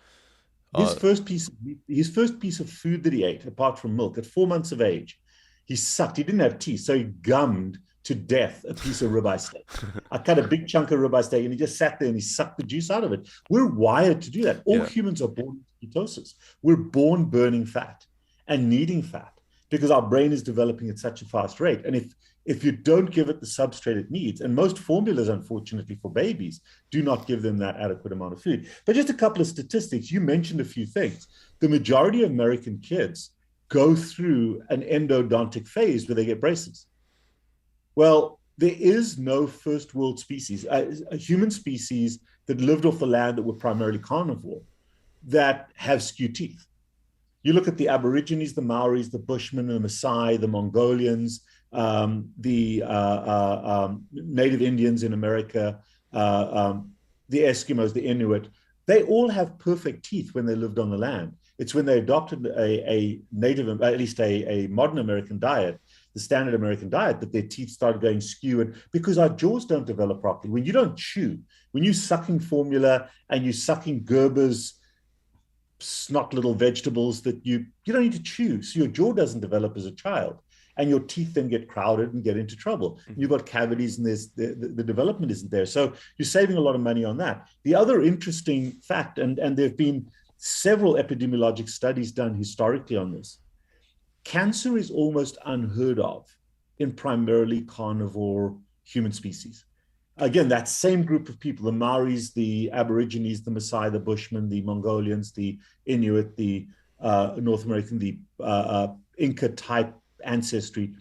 His Uh, first piece of food that he ate, apart from milk, at 4 months of age, he sucked. He didn't have teeth, so he gummed to death a piece of ribeye steak. I cut a big chunk of ribeye steak, and he just sat there and he sucked the juice out of it. We're wired to do that. All yeah. humans are born with ketosis. We're born burning fat and needing fat. because our brain is developing at such a fast rate. And if you don't give it the substrate it needs, and most formulas, unfortunately for babies, do not give them that adequate amount of food. But just a couple of statistics, you mentioned a few things. The majority of American kids go through an endodontic phase where they get braces. Well, there is no first world species, a human species that lived off the land that were primarily carnivore, that have skewed teeth. You look at the Aborigines, the Maoris, the Bushmen, the Maasai, the Mongolians, the Native Indians in America, the Eskimos, the Inuit. They all have perfect teeth when they lived on the land. It's when they adopted a native, at least a modern American diet, the standard American diet, that their teeth started going skew, because our jaws don't develop properly. When you don't chew, when you're sucking formula and you're sucking Gerber's snot little vegetables that you don't need to chew, so your jaw doesn't develop as a child, and your teeth then get crowded and get into trouble. You've got cavities, and the development isn't there. So you're saving a lot of money on that. The other interesting fact, and there have been several epidemiologic studies done historically on this, cancer is almost unheard of in primarily carnivore human species. Again, that same group of people, the Maoris, the Aborigines, the Maasai, the Bushmen, the Mongolians, the Inuit, the North American, the Inca type ancestry,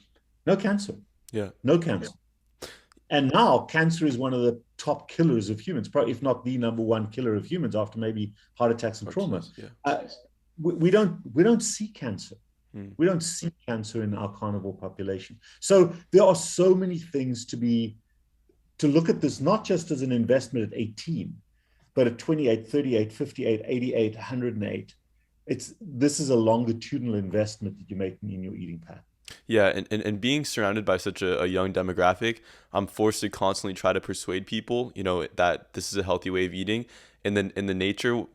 no cancer. Yeah. No cancer. And now cancer is one of the top killers of humans, probably, if not the number one killer of humans, after maybe heart attacks and trauma. Yeah. We don't see cancer. We don't see cancer in our carnivore population. So there are so many things to look at this, not just as an investment at 18, but at 28, 38, 58, 88, 108. This is a longitudinal investment that you're making in your eating pattern. Yeah, and being surrounded by such a young demographic, I'm forced to constantly try to persuade people, that this is a healthy way of eating. And then in the nature,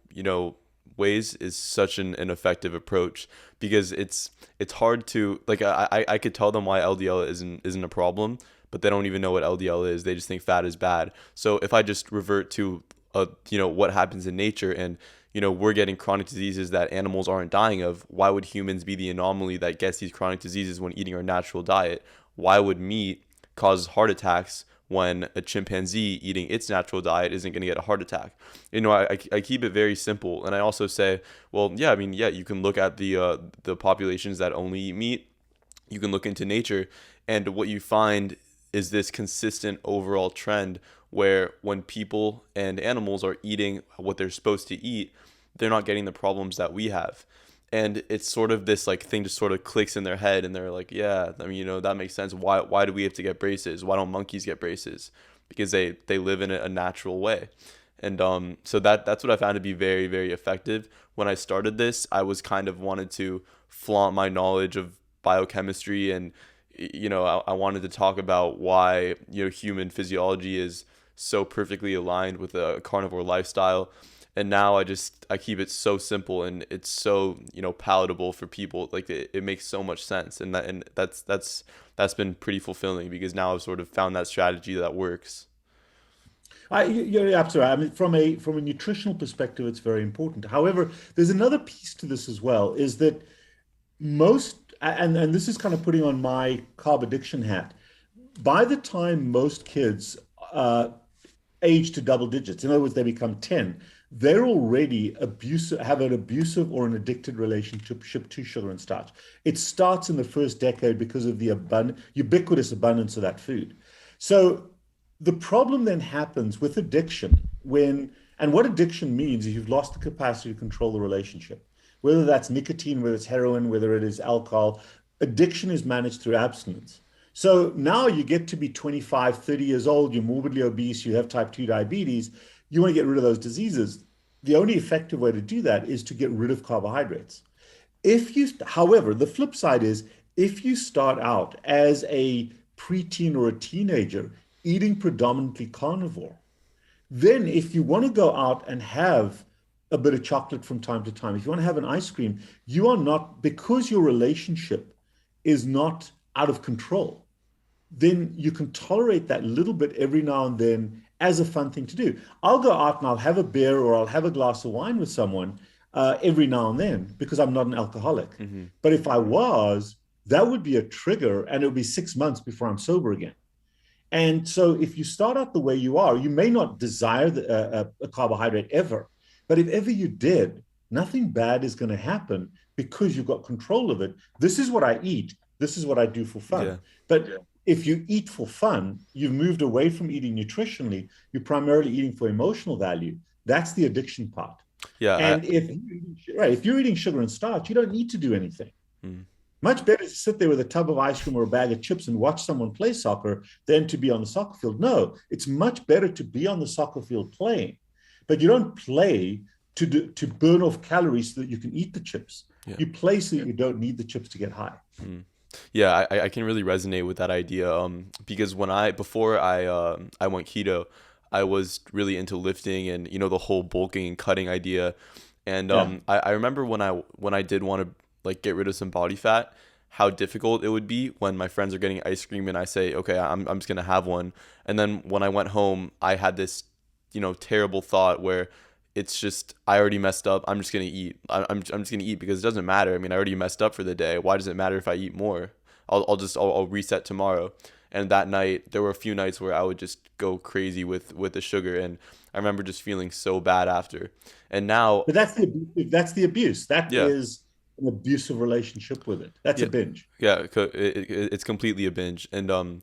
ways is such an effective approach, because it's hard to, like, I could tell them why LDL isn't a problem, but they don't even know what LDL is. They just think fat is bad. So if I just revert to what happens in nature, and we're getting chronic diseases that animals aren't dying of, why would humans be the anomaly that gets these chronic diseases when eating our natural diet? Why would meat cause heart attacks when a chimpanzee eating its natural diet isn't going to get a heart attack? I keep it very simple. And I also say, well, yeah, you can look at the populations that only eat meat. You can look into nature, and what you find is this consistent overall trend where when people and animals are eating what they're supposed to eat, they're not getting the problems that we have. And it's sort of this like thing just sort of clicks in their head, and they're like, yeah, that makes sense. Why do we have to get braces? Why don't monkeys get braces? Because they live in a natural way. And so that's what I found to be very, very effective. When I started this, I was kind of wanted to flaunt my knowledge of biochemistry, and I wanted to talk about why human physiology is so perfectly aligned with a carnivore lifestyle. And now I keep it so simple, and it's so palatable for people. Like it makes so much sense, and that's been pretty fulfilling, because now I've sort of found that strategy that works. You're absolutely right. From a nutritional perspective, it's very important. However, there's another piece to this as well, is that most, and this is kind of putting on my carb addiction hat, by the time most kids age to double digits, in other words, they become 10, they're already have an abusive or an addicted relationship to sugar and starch. It starts in the first decade because of the ubiquitous abundance of that food. So the problem then happens with addiction and what addiction means is you've lost the capacity to control the relationship. Whether that's nicotine, whether it's heroin, whether it is alcohol, addiction is managed through abstinence. So now you get to be 25, 30 years old, you're morbidly obese, you have type 2 diabetes, you want to get rid of those diseases. The only effective way to do that is to get rid of carbohydrates. However, the flip side is, if you start out as a preteen or a teenager eating predominantly carnivore, then if you want to go out and have a bit of chocolate from time to time, if you want to have an ice cream, you are not, because your relationship is not out of control, then you can tolerate that little bit every now and then as a fun thing to do. I'll go out and I'll have a beer or I'll have a glass of wine with someone every now and then, because I'm not an alcoholic. Mm-hmm. But if I was, that would be a trigger, and it would be 6 months before I'm sober again. And so if you start out the way you are, you may not desire a carbohydrate ever, but if ever you did, nothing bad is going to happen because you've got control of it. This is what I eat. This is what I do for fun. Yeah. But if you eat for fun, you've moved away from eating nutritionally. You're primarily eating for emotional value. That's the addiction part. Yeah. And if you're eating sugar and starch, you don't need to do anything. Mm. Much better to sit there with a tub of ice cream or a bag of chips and watch someone play soccer than to be on the soccer field. No, it's much better to be on the soccer field playing, but you don't play to burn off calories so that you can eat the chips. Yeah. You play so that you don't need the chips to get high. Mm. Yeah, I can really resonate with that idea. Because before I went keto, I was really into lifting and the whole bulking and cutting idea. And I remember when I did want to like get rid of some body fat, how difficult it would be when my friends are getting ice cream and I say, okay, I'm just gonna have one. And then when I went home, I had this terrible thought where it's just, I already messed up. I'm just gonna eat. I'm just gonna eat because it doesn't matter. I mean, I already messed up for the day. Why does it matter if I eat more? I'll reset tomorrow. And that night, there were a few nights where I would just go crazy with the sugar, and I remember just feeling so bad after. And now, But that's the abuse. That yeah, is an abusive relationship with it. That's yeah, a binge. yeah, it's completely a binge. And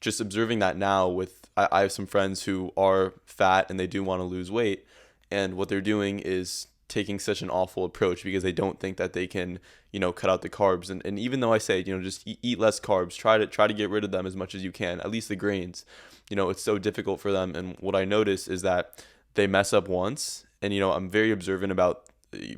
just observing that now I have some friends who are fat and they do want to lose weight, and what they're doing is taking such an awful approach because they don't think that they can cut out the carbs. And even though I say just eat less carbs, try to get rid of them as much as you can, at least the grains, it's so difficult for them. And what I notice is that they mess up once, and I'm very observant about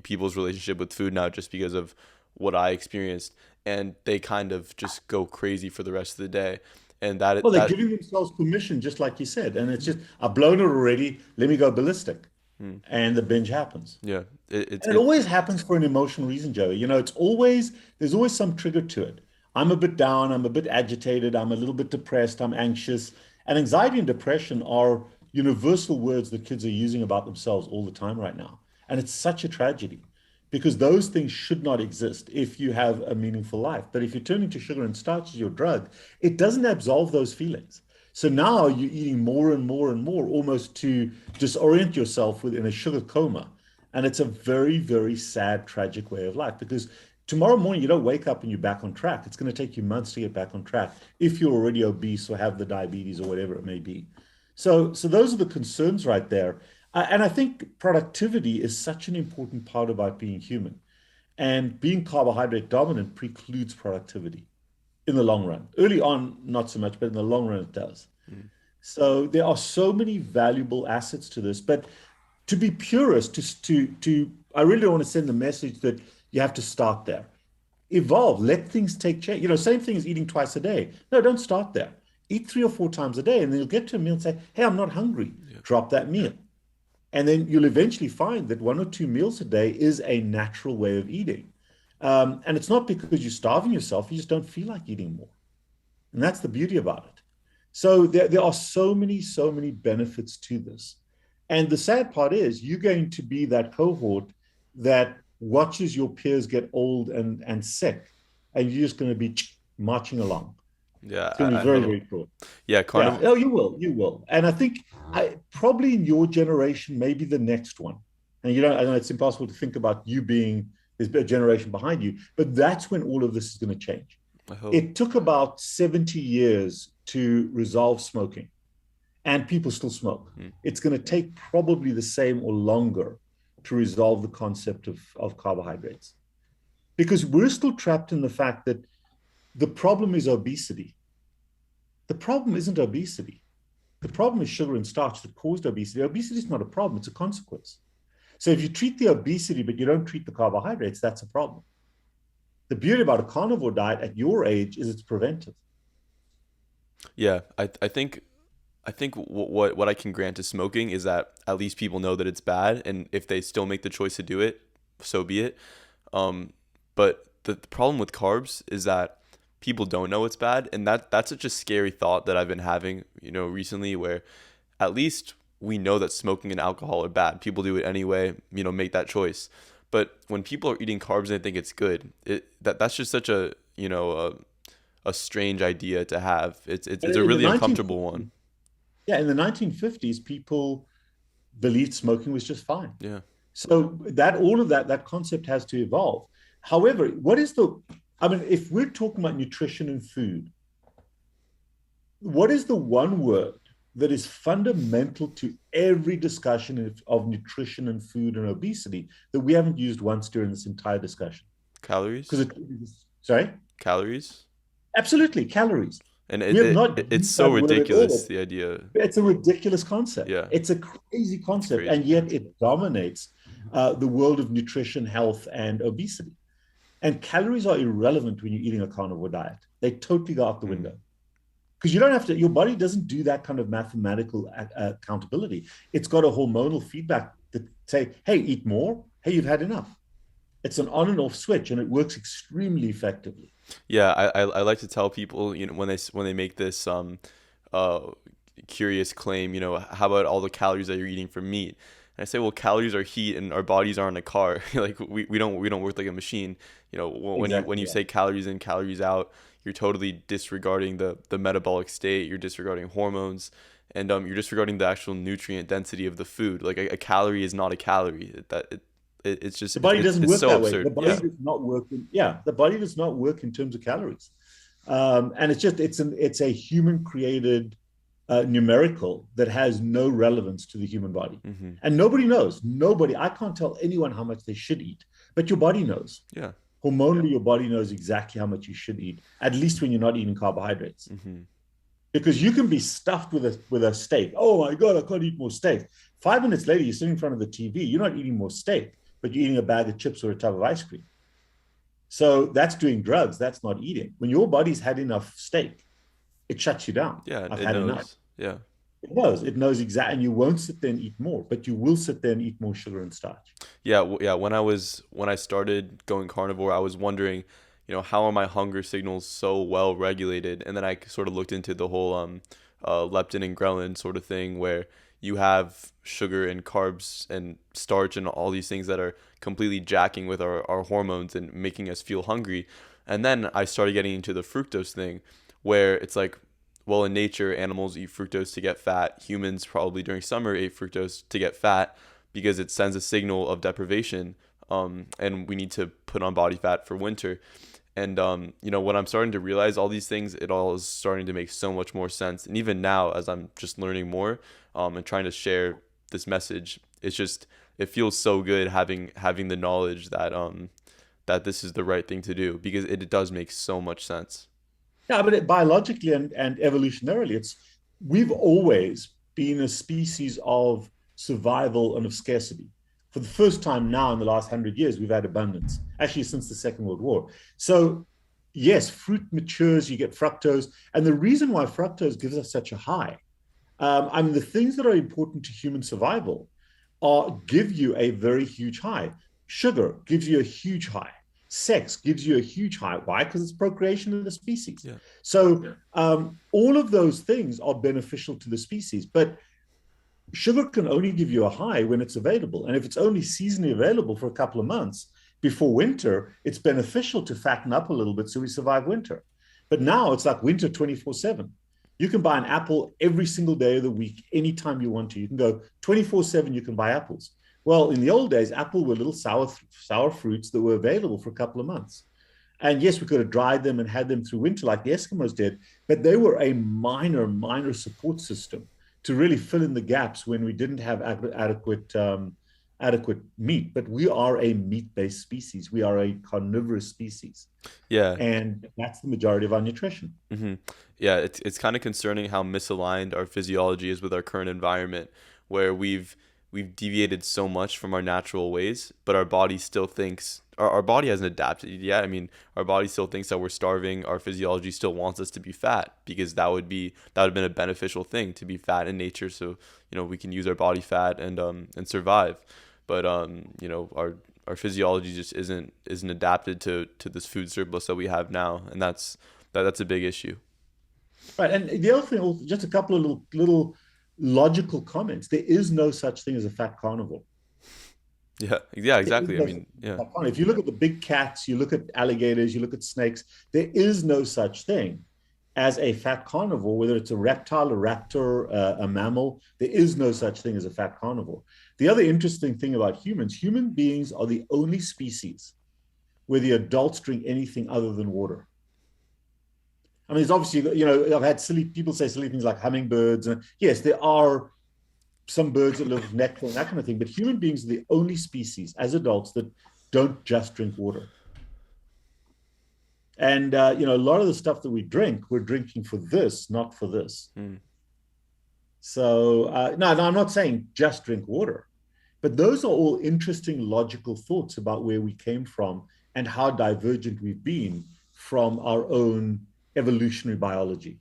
people's relationship with food now just because of what I experienced, and they kind of just go crazy for the rest of the day. And Well, they're giving themselves permission, just like you said, and it's just, I've blown it already. Let me go ballistic, hmm, and the binge happens. yeah, And it always happens for an emotional reason, Joey. There's always some trigger to it. I'm a bit down, I'm a bit agitated, I'm a little bit depressed, I'm anxious. And anxiety and depression are universal words that kids are using about themselves all the time right now. And it's such a tragedy because those things should not exist if you have a meaningful life. But if you're turning to sugar and starch as your drug, it doesn't absolve those feelings. So now you're eating more and more and more, almost to disorient yourself within a sugar coma. And it's a very, very sad, tragic way of life because tomorrow morning you don't wake up and you're back on track. It's going to take you months to get back on track if you're already obese or have the diabetes or whatever it may be. So those are the concerns right there. And I think productivity is such an important part about being human. And being carbohydrate dominant precludes productivity in the long run. Early on, not so much, but in the long run, it does. mm, So there are so many valuable assets to this. But to be purist, I really don't want to send the message that you have to start there. Evolve, let things take change. Same thing as eating twice a day. No, don't start there. Eat 3 or 4 times a day, and then you'll get to a meal and say, hey, I'm not hungry. yeah, Drop that meal. And then you'll eventually find that 1 or 2 meals a day is a natural way of eating. And it's not because you're starving yourself, you just don't feel like eating more. And that's the beauty about it. So there are so many benefits to this. And the sad part is you're going to be that cohort that watches your peers get old and sick, and you're just going to be marching along. yeah. It's going to be I very, hope. very cool. Yeah, Yeah. carnivore. Oh, you will. And I think probably in your generation, maybe the next one. And I know it's impossible to think about you being there's a generation behind you, but that's when all of this is going to change. I hope. It took about 70 years to resolve smoking, and people still smoke. Mm. It's going to take probably the same or longer to resolve the concept of carbohydrates because we're still trapped in the fact that the problem is obesity. The problem isn't obesity. The problem is sugar and starch that caused obesity. Obesity is not a problem, it's a consequence. So if you treat the obesity, but you don't treat the carbohydrates, that's a problem. The beauty about a carnivore diet at your age is it's preventive. Yeah, I think what I can grant to smoking is that at least people know that it's bad, and if they still make the choice to do it, so be it. But the problem with carbs is that people don't know it's bad, and that's such a scary thought that I've been having, recently, where at least we know that smoking and alcohol are bad. People do it anyway, make that choice. But when people are eating carbs and they think it's good, that's just such a a strange idea to have. It's And a in the really uncomfortable one. 1950s, yeah, in the 1950s, people believed smoking was just fine. Yeah. So that all of that concept has to evolve. However, I mean, if we're talking about nutrition and food, what is the one word that is fundamental to every discussion of nutrition and food and obesity that we haven't used once during this entire discussion? Because Calories. sorry, Calories. absolutely, calories. And We have not it's used so that word at ridiculous, all. the idea. It's a ridiculous concept. Yeah, It's a crazy it's concept, crazy. and yet it dominates the world of nutrition, health, and obesity. And calories are irrelevant when you're eating a carnivore diet. They totally go out the Mm. window because you don't have to. Your body doesn't do that kind of mathematical accountability. It's got a hormonal feedback that say, "Hey, eat more. Hey, you've had enough." It's an on and off switch, and it works extremely effectively. Yeah, I like to tell people, when they make this uh curious claim, how about all the calories that you're eating from meat? And I say, well, calories are heat, and our bodies aren't a car. Like we don't work like a machine. When you Exactly. say calories in, calories out, you're totally disregarding the metabolic state. You're disregarding hormones, and you're disregarding the actual nutrient density of the food. Like a calorie is not a calorie. It's just The body doesn't it's work so that way. The absurd. body Yeah. does not work. The body does not work in terms of calories, and it's a human created numerical that has no relevance to the human body, Hmm. and nobody knows. Nobody. I can't tell anyone how much they should eat, but your body knows. Yeah. Hormonally, your body knows exactly how much you should eat. At least when you're not eating carbohydrates, Hmm. because you can be stuffed with a steak. Oh my god, I can't eat more steak. 5 minutes later, you're sitting in front of the TV. You're not eating more steak, but you're eating a bag of chips or a tub of ice cream. So that's doing drugs. That's not eating. When your body's had enough steak, it shuts you down. Yeah, I've it had enough. knows. Yeah. It knows. It knows exactly. And you won't sit there and eat more, but you will sit there and eat more sugar and starch. Yeah, yeah. When I started going carnivore, I was wondering, how are my hunger signals so well regulated? And then I sort of looked into the whole leptin and ghrelin sort of thing, where you have sugar and carbs and starch and all these things that are completely jacking with our hormones and making us feel hungry. And then I started getting into the fructose thing, where it's like, well, in nature, animals eat fructose to get fat. Humans probably during summer ate fructose to get fat because it sends a signal of deprivation, and we need to put on body fat for winter. And when I'm starting to realize all these things, it all is starting to make so much more sense. And even now, as I'm just learning more, and trying to share this message, it feels so good having the knowledge that this is the right thing to do, because it does make so much sense. Yeah, but biologically and evolutionarily, we've always been a species of survival and of scarcity. For the first time now in the last 100 years, we've had abundance, actually since the Second World War. So yes, fruit matures, you get fructose. And the reason why fructose gives us such a high, I mean, the things that are important to human survival give you a very huge high. Sugar gives you a huge high. Sex gives you a huge high. Why? Because it's procreation of the species. Yeah. So all of those things are beneficial to the species. But sugar can only give you a high when it's available. And if it's only seasonally available for a couple of months before winter, it's beneficial to fatten up a little bit so we survive winter. But now it's like winter 24/7. You can buy an apple every single day of the week, anytime you want to. You can go 24/7, you can buy apples. Well, in the old days, apple were little sour fruits that were available for a couple of months. And yes, we could have dried them and had them through winter like the Eskimos did, but they were a minor support system to really fill in the gaps when we didn't have adequate meat. But we are a meat-based species. We are a carnivorous species, Yeah. and that's the majority of our nutrition. Hmm. Yeah, it's kind of concerning how misaligned our physiology is with our current environment, where we've deviated so much from our natural ways, but our body still thinks our body hasn't adapted yet. I mean, our body still thinks that we're starving. Our physiology still wants us to be fat, because that would have been a beneficial thing to be fat in nature, so we can use our body fat and survive. But our physiology just isn't adapted to this food surplus that we have now, and that's a big issue. Right. And the other thing, just a couple of little logical comments. There is no such thing as a fat carnivore. Yeah, yeah, There is exactly. I no mean, yeah. fat carnivore. If you look at the big cats, you look at alligators, you look at snakes, there is no such thing as a fat carnivore, whether it's a reptile, a raptor, a mammal. There is no such thing as a fat carnivore. The other interesting thing about humans, human beings are the only species where the adults drink anything other than water. I mean, it's obviously, I've had silly people say silly things like hummingbirds. And yes, there are some birds that live with nectar and that kind of thing, but human beings are the only species as adults that don't just drink water. And, a lot of the stuff that we drink, we're drinking for this, not for this. Mm. So, no, I'm not saying just drink water, but those are all interesting logical thoughts about where we came from and how divergent we've been from our own evolutionary biology.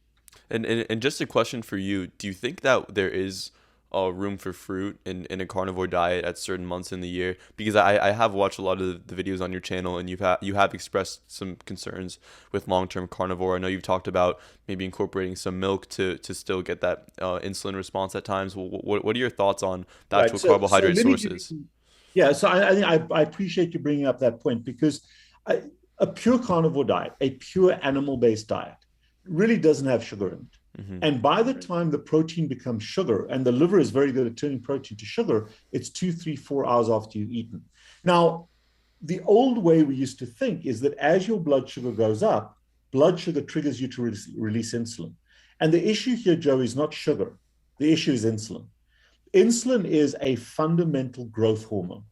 And just a question for you: do you think that there is room for fruit in a carnivore diet at certain months in the year? Because I have watched a lot of the videos on your channel, and you have expressed some concerns with long-term carnivore. I know you've talked about maybe incorporating some milk to still get that insulin response at times. What are your thoughts on the Right. actual So carbohydrate let me give sources? you, yeah. So I think I appreciate you bringing up that point because I, a pure carnivore diet, a pure animal-based diet, really doesn't have sugar in it. Hmm. And by the time the protein becomes sugar, and the liver is very good at turning protein to sugar, it's 2, 3, 4 hours after you've eaten. Now, the old way we used to think is that as your blood sugar goes up, blood sugar triggers you to release insulin. And the issue here, Joe, is not sugar. The issue is insulin. Insulin is a fundamental growth hormone,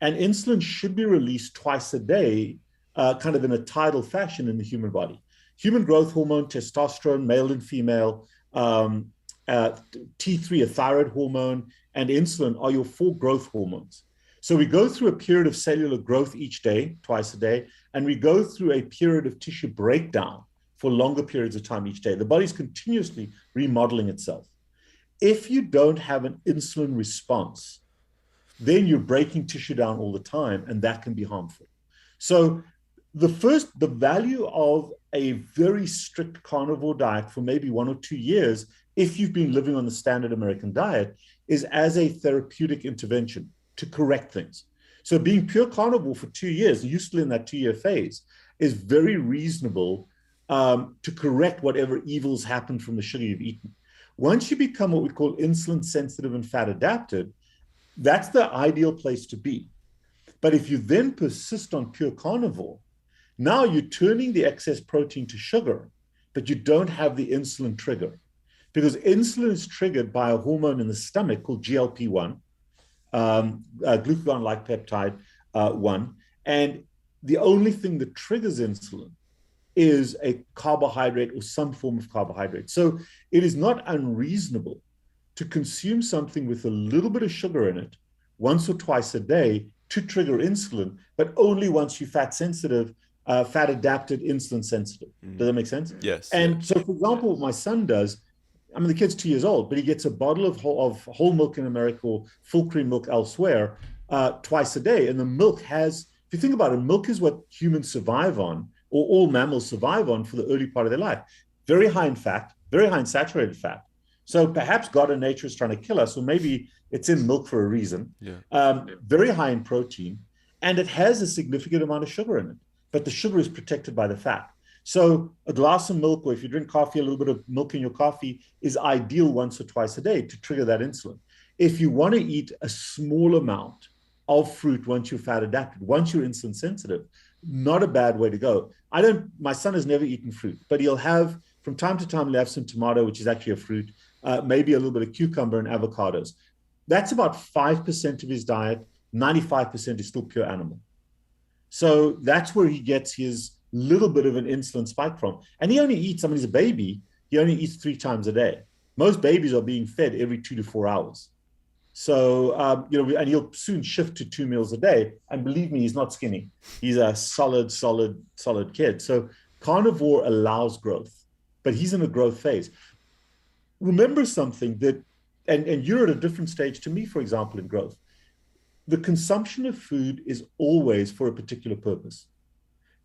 and insulin should be released twice a day, kind of in a tidal fashion in the human body. Human growth hormone, testosterone, male and female, um, T3, a thyroid hormone, and insulin are your four growth hormones. So we go through a period of cellular growth each day, twice a day, and we go through a period of tissue breakdown for longer periods of time each day. The body's continuously remodeling itself. If you don't have an insulin response, then you're breaking tissue down all the time, and that can be harmful. So the value of a very strict carnivore diet for maybe 1 or 2 years, if you've been living on the standard American diet, is as a therapeutic intervention to correct things. So being pure carnivore for 2 years, useful in that 2-year phase, is very reasonable to correct whatever evils happened from the sugar you've eaten. Once you become what we call insulin sensitive and fat adapted, that's the ideal place to be. But if you then persist on pure carnivore, now you're turning the excess protein to sugar, but you don't have the insulin trigger because insulin is triggered by a hormone in the stomach called GLP-1, glucagon-like peptide 1. And the only thing that triggers insulin is a carbohydrate or some form of carbohydrate. So it is not unreasonable to consume something with a little bit of sugar in it once or twice a day to trigger insulin, but only once you're fat sensitive, fat adapted, insulin sensitive. Does that make sense? Yes. And so, for example, what my son does, I mean, the kid's 2 years old, but he gets a bottle of whole milk in America or full cream milk elsewhere twice a day. And the milk has, if you think about it, milk is what humans survive on, or all mammals survive on for the early part of their life. Very high in fat, very high in saturated fat. So perhaps God and nature is trying to kill us, or maybe it's in milk for a reason. Yeah. Very high in protein, and it has a significant amount of sugar in it, but the sugar is protected by the fat. So a glass of milk, or if you drink coffee, a little bit of milk in your coffee is ideal once or twice a day to trigger that insulin. If you want to eat a small amount of fruit once you're fat adapted, once you're insulin sensitive, not a bad way to go. My son has never eaten fruit, but he'll have, from time to time, he'll have some tomato, which is actually a fruit, maybe a little bit of cucumber and avocados. That's about 5% of his diet. 95% is still pure animal. So that's where he gets his little bit of an insulin spike from. And he only eats, I mean, he's a baby, he only eats 3 times a day. Most babies are being fed every 2 to 4 hours. So, and he'll soon shift to 2 meals a day. And believe me, he's not skinny. He's a solid kid. So carnivore allows growth, but he's in a growth phase. Remember something that, and you're at a different stage to me, for example, in growth. The consumption of food is always for a particular purpose.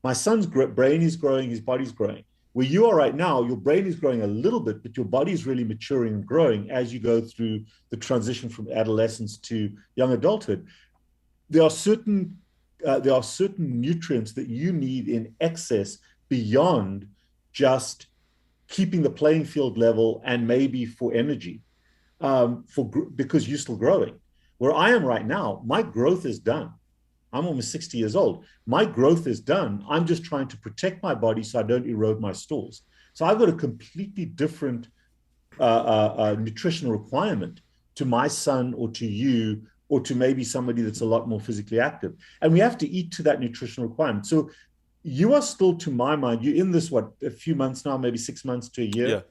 My son's brain is growing, his body's growing. Where you are right now, your brain is growing a little bit, but your body is really maturing and growing as you go through the transition from adolescence to young adulthood. there are certain nutrients that you need in excess beyond just keeping the playing field level and maybe for energy, because you're still growing. Where I am right now, my growth is done. I'm almost 60 years old. My growth is done. I'm just trying to protect my body so I don't erode my stores. So I've got a completely different nutritional requirement to my son or to you or to maybe somebody that's a lot more physically active. And we have to eat to that nutritional requirement. So you are still, to my mind, you're in this, what, a few months now, maybe 6 months to a year? Yeah.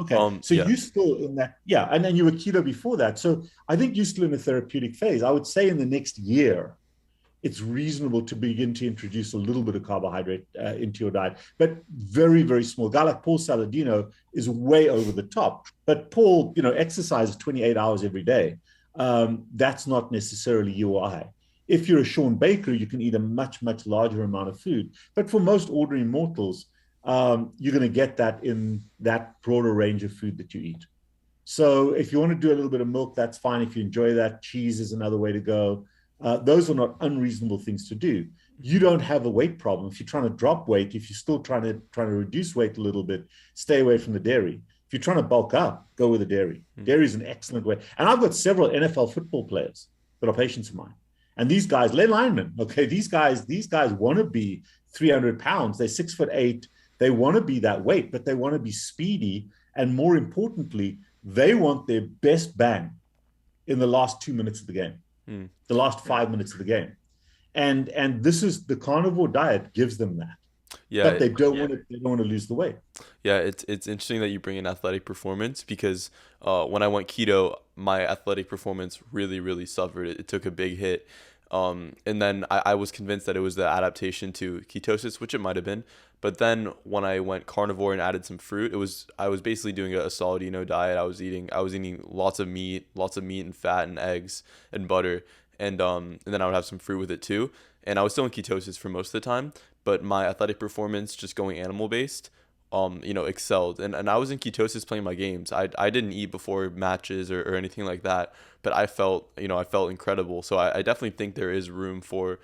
Okay. So Yeah. you still in that, yeah. And then you were keto before that. So I think you're still in a therapeutic phase. I would say in the next year, it's reasonable to begin to introduce a little bit of carbohydrate into your diet, but very, very small. A guy like Paul Saladino is way over the top. But Paul, exercises 28 hours every day. That's not necessarily you or I. If you're a Sean Baker, you can eat a much, much larger amount of food. But for most ordinary mortals, you're going to get that in that broader range of food that you eat. So if you want to do a little bit of milk, that's fine. If you enjoy that, cheese is another way to go. Those are not unreasonable things to do. You don't have a weight problem. If you're trying to drop weight, if you're still trying to reduce weight a little bit, stay away from the dairy. If you're trying to bulk up, go with the dairy. Dairy is an excellent way. And I've got several NFL football players that are patients of mine. And these guys, they're linemen. Okay, these guys want to be 300 pounds. They're 6'8". They want to be that weight, but they want to be speedy. And more importantly, they want their best bang in the last 2 minutes of the game, the last 5 minutes of the game. And this is the carnivore diet gives them that. Yeah. But they don't want to lose the weight. Yeah, it's interesting that you bring in athletic performance because when I went keto, my athletic performance really, really suffered. It took a big hit. And then I was convinced that it was the adaptation to ketosis, which it might have been. But then when I went carnivore and added some fruit, I was basically doing a solid diet. I was eating lots of meat and fat and eggs and butter, and then I would have some fruit with it too. And I was still in ketosis for most of the time, but my athletic performance just going animal based excelled. And I was in ketosis playing my games. I didn't eat before matches or anything like that, but I felt incredible. So I definitely think there is room for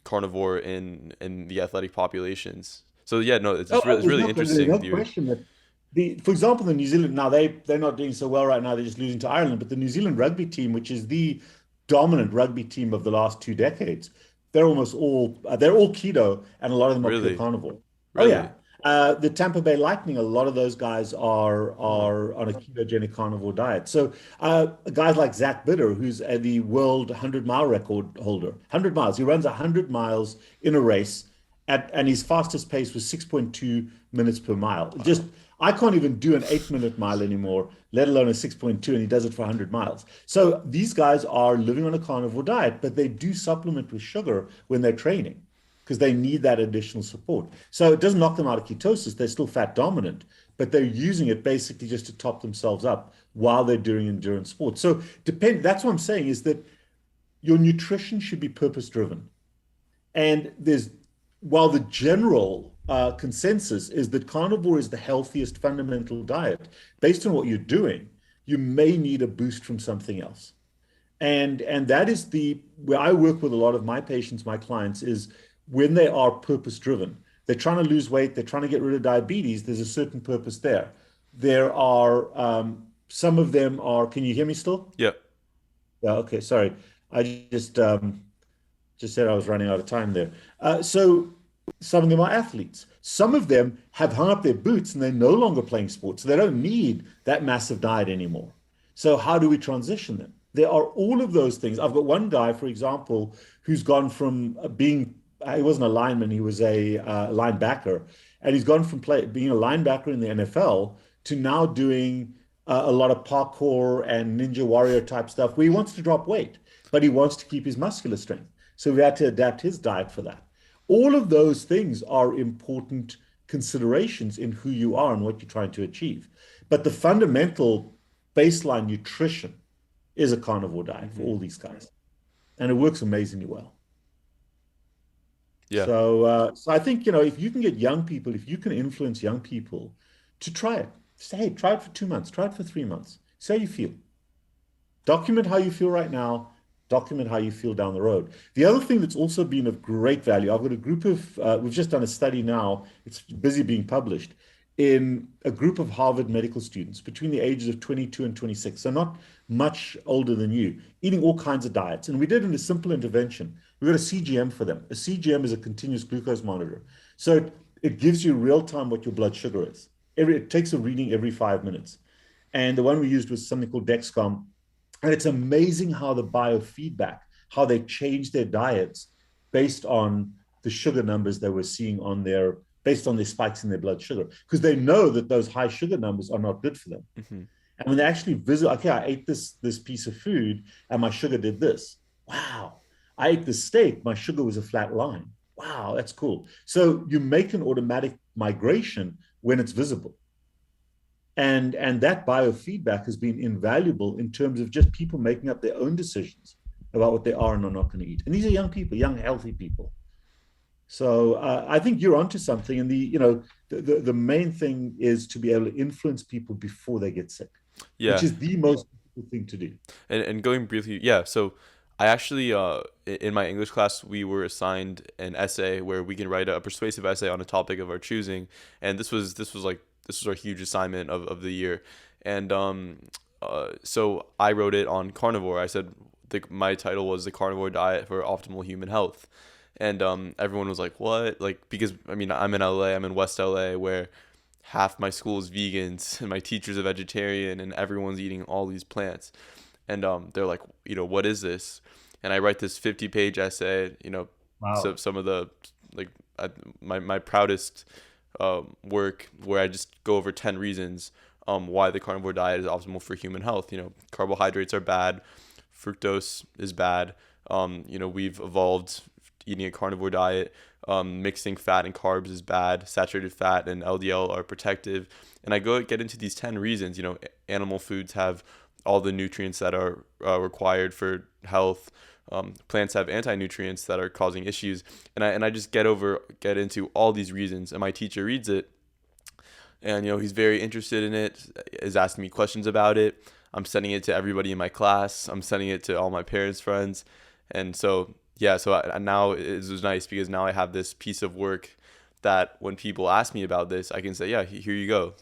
carnivore in the athletic populations. So yeah, no, it's really interesting. There's no question that for example, the New Zealand, now they're not doing so well right now. They're just losing to Ireland, but the New Zealand rugby team, which is the dominant rugby team of the last 2 decades, they're all keto, and a lot of them are pure carnivore. Really? Oh yeah. The Tampa Bay Lightning, a lot of those guys are on a ketogenic carnivore diet. So guys like Zach Bitter, who's the world 100-mile record holder, 100 miles. He runs 100 miles in a race, and his fastest pace was 6.2 minutes per mile. Wow. I can't even do an 8-minute mile anymore, let alone a 6.2, and he does it for 100 miles. So these guys are living on a carnivore diet, but they do supplement with sugar when they're training, because they need that additional support. So it doesn't knock them out of ketosis. They're still fat dominant, but they're using it basically just to top themselves up while they're doing endurance sports. So that's what I'm saying, is that your nutrition should be purpose driven. And while the general consensus is that carnivore is the healthiest fundamental diet, based on what you're doing, you may need a boost from something else. And that is where I work with a lot of my patients, my clients, is when they are purpose driven. They're trying to lose weight, they're trying to get rid of diabetes, there's a certain purpose there. There are some of them are, can you hear me still? Yeah. Yeah, okay, sorry. I just said I was running out of time there. So some of them are athletes. Some of them have hung up their boots and they're no longer playing sports. So they don't need that massive diet anymore. So how do we transition them? There are all of those things. I've got one guy, for example, who's gone from he wasn't a lineman, he was a linebacker. And he's gone from being a linebacker in the NFL to now doing a lot of parkour and Ninja Warrior type stuff where he wants to drop weight, but he wants to keep his muscular strength. So we had to adapt his diet for that. All of those things are important considerations in who you are and what you're trying to achieve. But the fundamental baseline nutrition is a carnivore diet for all these guys. And it works amazingly well. Yeah. So I think, if you can get young people, if you can influence young people to try it, say, hey, try it for 2 months, try it for 3 months, see how you feel. Document how you feel right now, document how you feel down the road. The other thing that's also been of great value, I've got a group of, we've just done a study now, it's busy being published, in a group of Harvard medical students between the ages of 22 and 26, so not much older than you, eating all kinds of diets. And we did in a simple intervention. We got a CGM for them. A CGM is a continuous glucose monitor. So it gives you real time what your blood sugar is. It takes a reading every 5 minutes. And the one we used was something called Dexcom. And it's amazing how the biofeedback, how they change their diets based on the sugar numbers they were seeing on their, based on their spikes in their blood sugar, because they know that those high sugar numbers are not good for them. Mm-hmm. And when they actually visit, okay, I ate this piece of food and my sugar did this. Wow. I ate this steak, my sugar was a flat line. Wow, that's cool. So you make an automatic migration when it's visible. And that biofeedback has been invaluable in terms of just people making up their own decisions about what they are and are not going to eat. And these are young people, young, healthy people. So I think you're onto something. And the main thing is to be able to influence people before they get sick, which is the most difficult thing to do. And going briefly, yeah. So I actually, in my English class, we were assigned an essay where we can write a persuasive essay on a topic of our choosing. And this was our huge assignment of the year. And so I wrote it on carnivore. I said my title was The Carnivore Diet for Optimal Human Health. And everyone was like, what? Like, because, I mean, I'm in LA, I'm in West LA, where half my school is vegans and my teacher's a vegetarian and everyone's eating all these plants. And they're like, what is this? And I write this 50-page essay, Wow. So some of the, like, my proudest work, where I just go over 10 reasons why the carnivore diet is optimal for human health. Carbohydrates are bad, fructose is bad. We've evolved eating a carnivore diet. Mixing fat and carbs is bad. Saturated fat and LDL are protective. And I get into these 10 reasons. Animal foods have all the nutrients that are required for health. Plants have anti-nutrients that are causing issues. And I just get into all these reasons. And my teacher reads it, and he's very interested in it, is asking me questions about it. I'm sending it to everybody in my class. I'm sending it to all my parents' friends. And so now it was nice, because now I have this piece of work that when people ask me about this, I can say, yeah, here you go.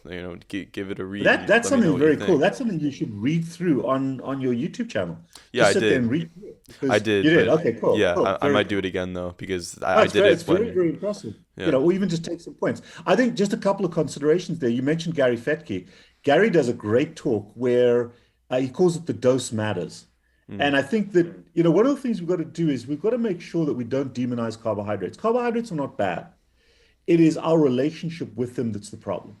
Give it a read. That's something very cool. That's something you should read through on your YouTube channel. Yeah, I did. And read through it, I did. You did. Okay, cool. Yeah, cool. I might do it again though, because I did it. It's very, very impressive. Yeah. Or even just take some points. I think just a couple of considerations there. You mentioned Gary Fettke. Gary does a great talk where he calls it the dose matters. And I think that, one of the things we've got to do is we've got to make sure that we don't demonize carbohydrates. Carbohydrates are not bad. It is our relationship with them that's the problem.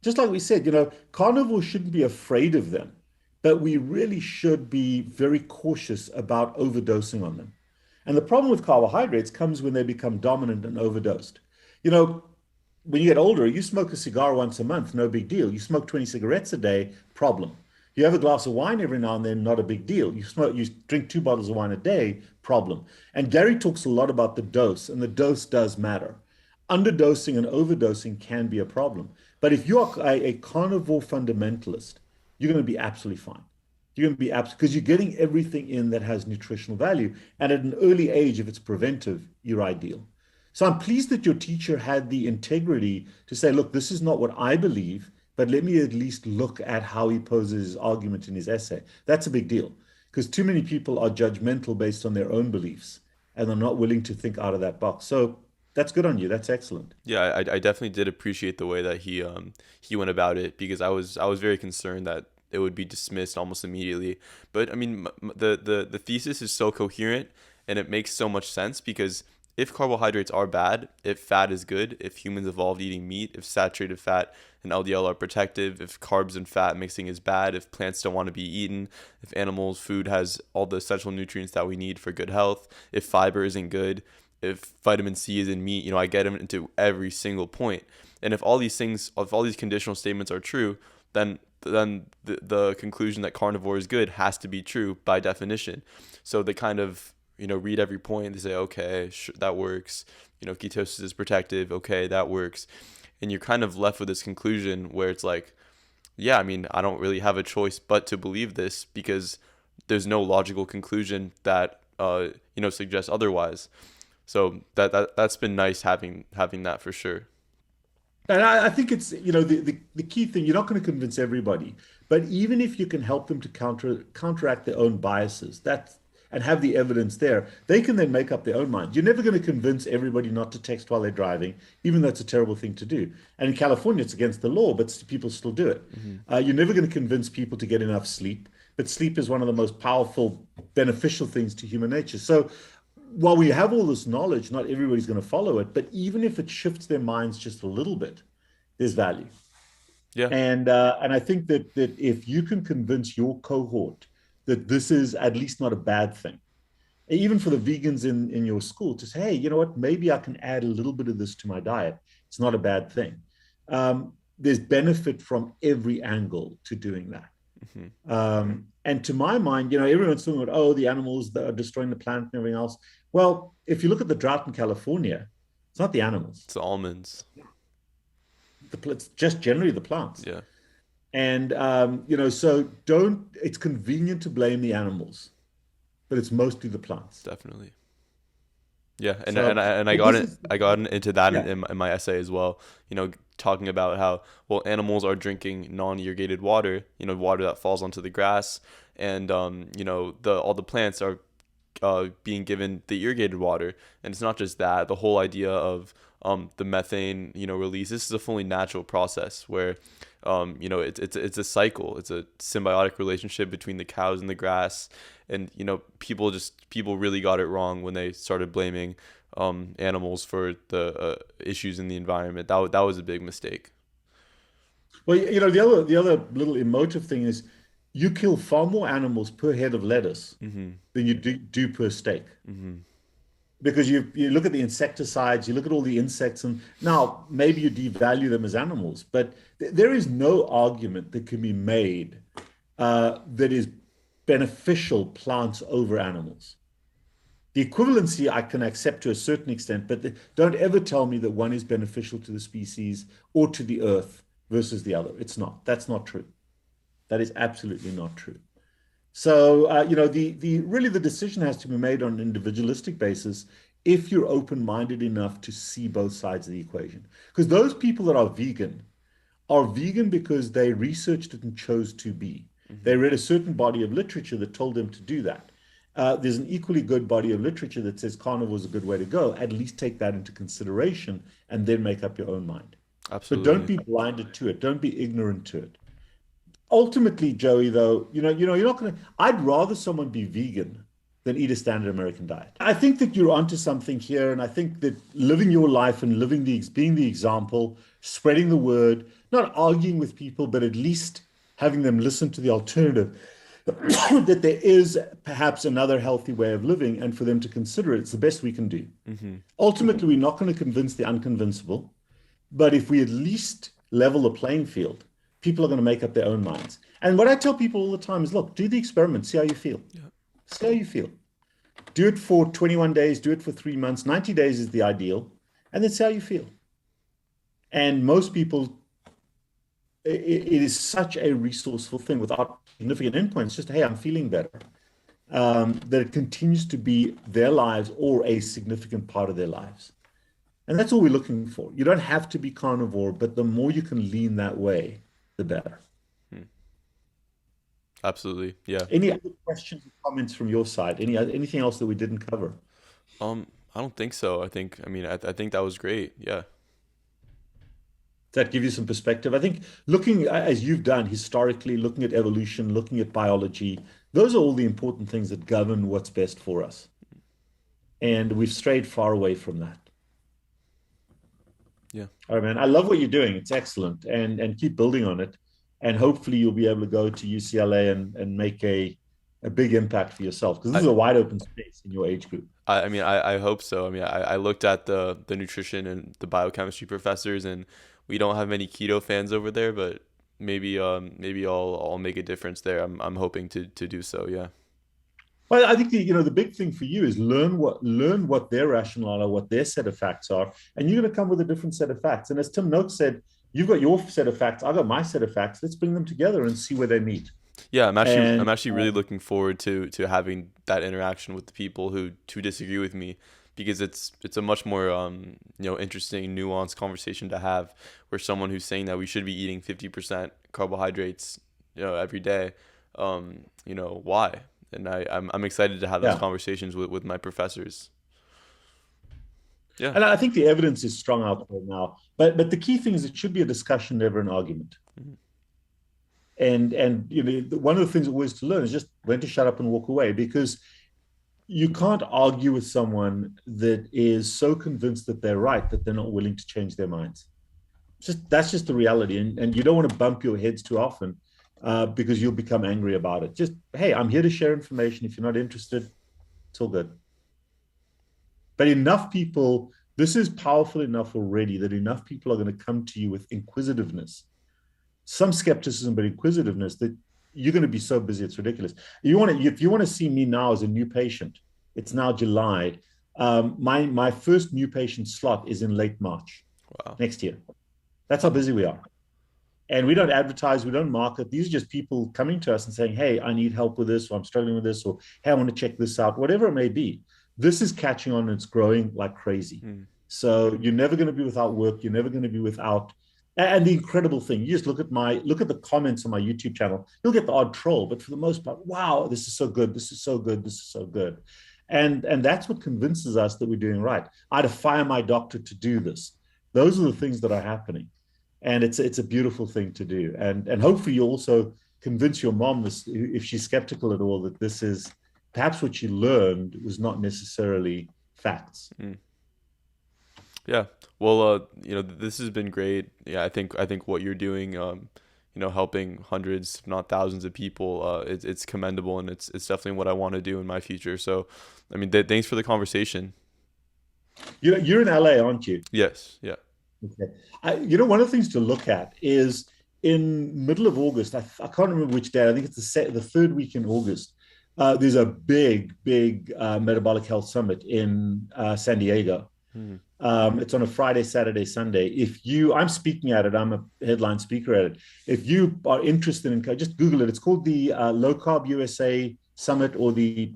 Just like we said, carnivores shouldn't be afraid of them, but we really should be very cautious about overdosing on them. And the problem with carbohydrates comes when they become dominant and overdosed. When you get older, you smoke a cigar once a month, no big deal. You smoke 20 cigarettes a day, problem. You have a glass of wine every now and then, not a big deal. You drink 2 bottles of wine a day, problem. And Gary talks a lot about the dose, and the dose does matter. Underdosing and overdosing can be a problem. But if you are a carnivore fundamentalist, you're going to be absolutely fine. You're going to be because you're getting everything in that has nutritional value. And at an early age, if it's preventive, you're ideal. So I'm pleased that your teacher had the integrity to say, look, this is not what I believe, but let me at least look at how he poses his argument in his essay. That's a big deal, because too many people are judgmental based on their own beliefs, and they're not willing to think out of that box. So that's good on you. That's excellent. Yeah, I definitely did appreciate the way that he went about it, because I was very concerned that it would be dismissed almost immediately. But I mean, the thesis is so coherent, and it makes so much sense, because if carbohydrates are bad, if fat is good, if humans evolved eating meat, if saturated fat and LDL are protective, if carbs and fat mixing is bad, if plants don't want to be eaten, if animals' food has all the essential nutrients that we need for good health, if fiber isn't good, if vitamin C is in meat, I get into every single point. And if all these conditional statements are true, then the conclusion that carnivore is good has to be true by definition. So they kind of read every point. They say, okay, that works. Ketosis is protective. Okay, that works. And you're kind of left with this conclusion where it's like, yeah, I mean, I don't really have a choice but to believe this, because there's no logical conclusion that suggests otherwise. So that's been nice having that for sure. And I think it's, the key thing, you're not going to convince everybody, but even if you can help them to counteract their own biases, and have the evidence there, they can then make up their own mind. You're never going to convince everybody not to text while they're driving, even though it's a terrible thing to do. And in California, it's against the law, but people still do it. You're never going to convince people to get enough sleep, but sleep is one of the most powerful, beneficial things to human nature. So while we have all this knowledge, not everybody's going to follow it, but even if it shifts their minds just a little bit, there's value. Yeah. And I think that if you can convince your cohort that this is at least not a bad thing, even for the vegans in your school, to say, hey, you know what, maybe I can add a little bit of this to my diet. It's not a bad thing. There's benefit from every angle to doing that. And to my mind, everyone's talking about, oh, the animals that are destroying the planet and everything else. Well, if you look at the drought in California, it's not the animals. It's the almonds. It's just generally the plants. Yeah. And, so it's convenient to blame the animals, but it's mostly the plants. Definitely. Yeah. And, So, I got into that in my essay as well, talking about how, well, animals are drinking non-irrigated water, water that falls onto the grass, and, all the plants are being given the irrigated water. And it's not just that, the whole idea of the methane release. This is a fully natural process where it's a cycle. It's a symbiotic relationship between the cows and the grass. And people really got it wrong when they started blaming animals for the issues in the environment. That was a big mistake. Well, the other little emotive thing is you kill far more animals per head of lettuce than you do per steak. Because you look at the insecticides, you look at all the insects, and now maybe you devalue them as animals, but there is no argument that can be made that is beneficial plants over animals. The equivalency I can accept to a certain extent, but don't ever tell me that one is beneficial to the species or to the earth versus the other. It's not. That's not true. That is absolutely not true. So, really the decision has to be made on an individualistic basis if you're open-minded enough to see both sides of the equation. Because those people that are vegan because they researched it and chose to be. They read a certain body of literature that told them to do that. There's an equally good body of literature that says carnivore is a good way to go. At least take that into consideration and then make up your own mind. Absolutely. But don't be blinded to it. Don't be ignorant to it. Ultimately, Joey, though, you're not going to. I'd rather someone be vegan than eat a standard American diet. I think that you're onto something here, and I think that living your life and being the example, spreading the word, not arguing with people, but at least having them listen to the alternative, that there is perhaps another healthy way of living, and for them to consider it. It's the best we can do. Ultimately, we're not going to convince the unconvincible, but if we at least level the playing field, people are going to make up their own minds. And what I tell people all the time is, look, do the experiment, see how you feel. Yeah. See how you feel. Do it for 21 days, do it for 3 months. 90 days is the ideal. And then see how you feel. And most people, it is such a resourceful thing without significant endpoints. Just, hey, I'm feeling better. That it continues to be their lives or a significant part of their lives. And that's all we're looking for. You don't have to be carnivore, but the more you can lean that way, the better. Absolutely. Yeah. Any other questions or comments from your side? Anything else that we didn't cover? I don't think so. I think that was great. Yeah. Does that give you some perspective? I think looking, as you've done historically, looking at evolution, looking at biology, those are all the important things that govern what's best for us. And we've strayed far away from that. Yeah. All right, man. I love what you're doing. It's excellent. And keep building on it. And hopefully you'll be able to go to UCLA and make a big impact for yourself, because this is a wide open space in your age group. I hope so. I looked at the nutrition and the biochemistry professors, and we don't have many keto fans over there, but maybe I'll make a difference there. I'm hoping to do so. Yeah. Well, I think the big thing for you is learn what their rationale are, what their set of facts are, and you're going to come with a different set of facts. And as Tim Noakes said, you've got your set of facts, I've got my set of facts. Let's bring them together and see where they meet. Yeah, I'm And actually really looking forward to having that interaction with the people who disagree with me, because it's a much more interesting, nuanced conversation to have, where someone who's saying that we should be eating 50% carbohydrates every day, why? And I'm excited to have those yeah, conversations with my professors. Yeah. and I think the evidence is strong out there now. But the key thing is it should be a discussion, never an argument. Mhm. And one of the things always to learn is just when to shut up and walk away, because you can't argue with someone that is so convinced that they're right that they're not willing to change their minds. Just that's just the reality, and you don't want to bump your heads too often because you'll become angry about it. Just hey, I'm here to share information. If you're not interested, it's all good. But enough people, this is powerful enough already that enough people are going to come to you with inquisitiveness, some skepticism, but inquisitiveness that you're going to be so busy it's ridiculous. If you want to see me now as a new patient, it's now July. My first new patient slot is in late March Wow. next year. That's how busy we are. And we don't advertise, we don't market. These are just people coming to us and saying, hey, I need help with this, or I'm struggling with this, or hey, I want to check this out, whatever it may be. This is catching on and it's growing like crazy. Mm. So you're never going to be without work. You're never going to be without. And the incredible thing, you just look at the comments on my YouTube channel. You'll get the odd troll, but for the most part, wow, this is so good. This is so good. This is so good. And that's what convinces us that we're doing right. I had to fire my doctor to do this. Those are the things that are happening. And it's a beautiful thing to do. And hopefully you also convince your mom, this, if she's skeptical at all, that this is perhaps what she learned was not necessarily facts. Mm. Yeah. Well, this has been great. Yeah, I think what you're doing, helping hundreds, if not thousands of people, it's commendable, and it's definitely what I want to do in my future. So, I mean, thanks for the conversation. You're in LA, aren't you? Yes. Yeah. Okay. One of the things to look at is in middle of August. I can't remember which day. I think it's the third week in August. There's a big metabolic health summit in San Diego. Mm. It's on a Friday, Saturday, Sunday. I'm speaking at it. I'm a headline speaker at it. If you are interested in, just Google it. It's called the Low Carb USA Summit, or the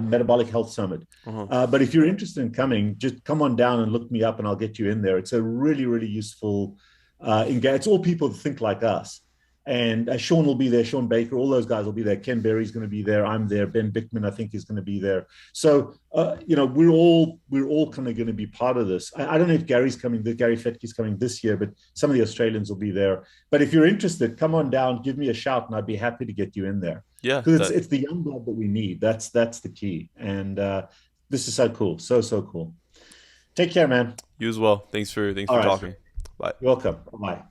Metabolic Health Summit. Uh-huh. But if you're interested in coming, just come on down and look me up, and I'll get you in there. It's a really, really useful engage. It's all people that think like us. And Sean will be there, Sean Baker, all those guys will be there. Ken Berry's going to be there. I'm there. Ben Bickman, I think, is going to be there. So, we're all kind of going to be part of this. I don't know if Gary's coming, Gary Fettke's coming this year, but some of the Australians will be there. But if you're interested, come on down, give me a shout, and I'd be happy to get you in there. Yeah. Because it's the young blood that we need. That's the key. And this is so cool. So cool. Take care, man. You as well. Thanks for All right, talking. sir. Bye. You're welcome. Bye.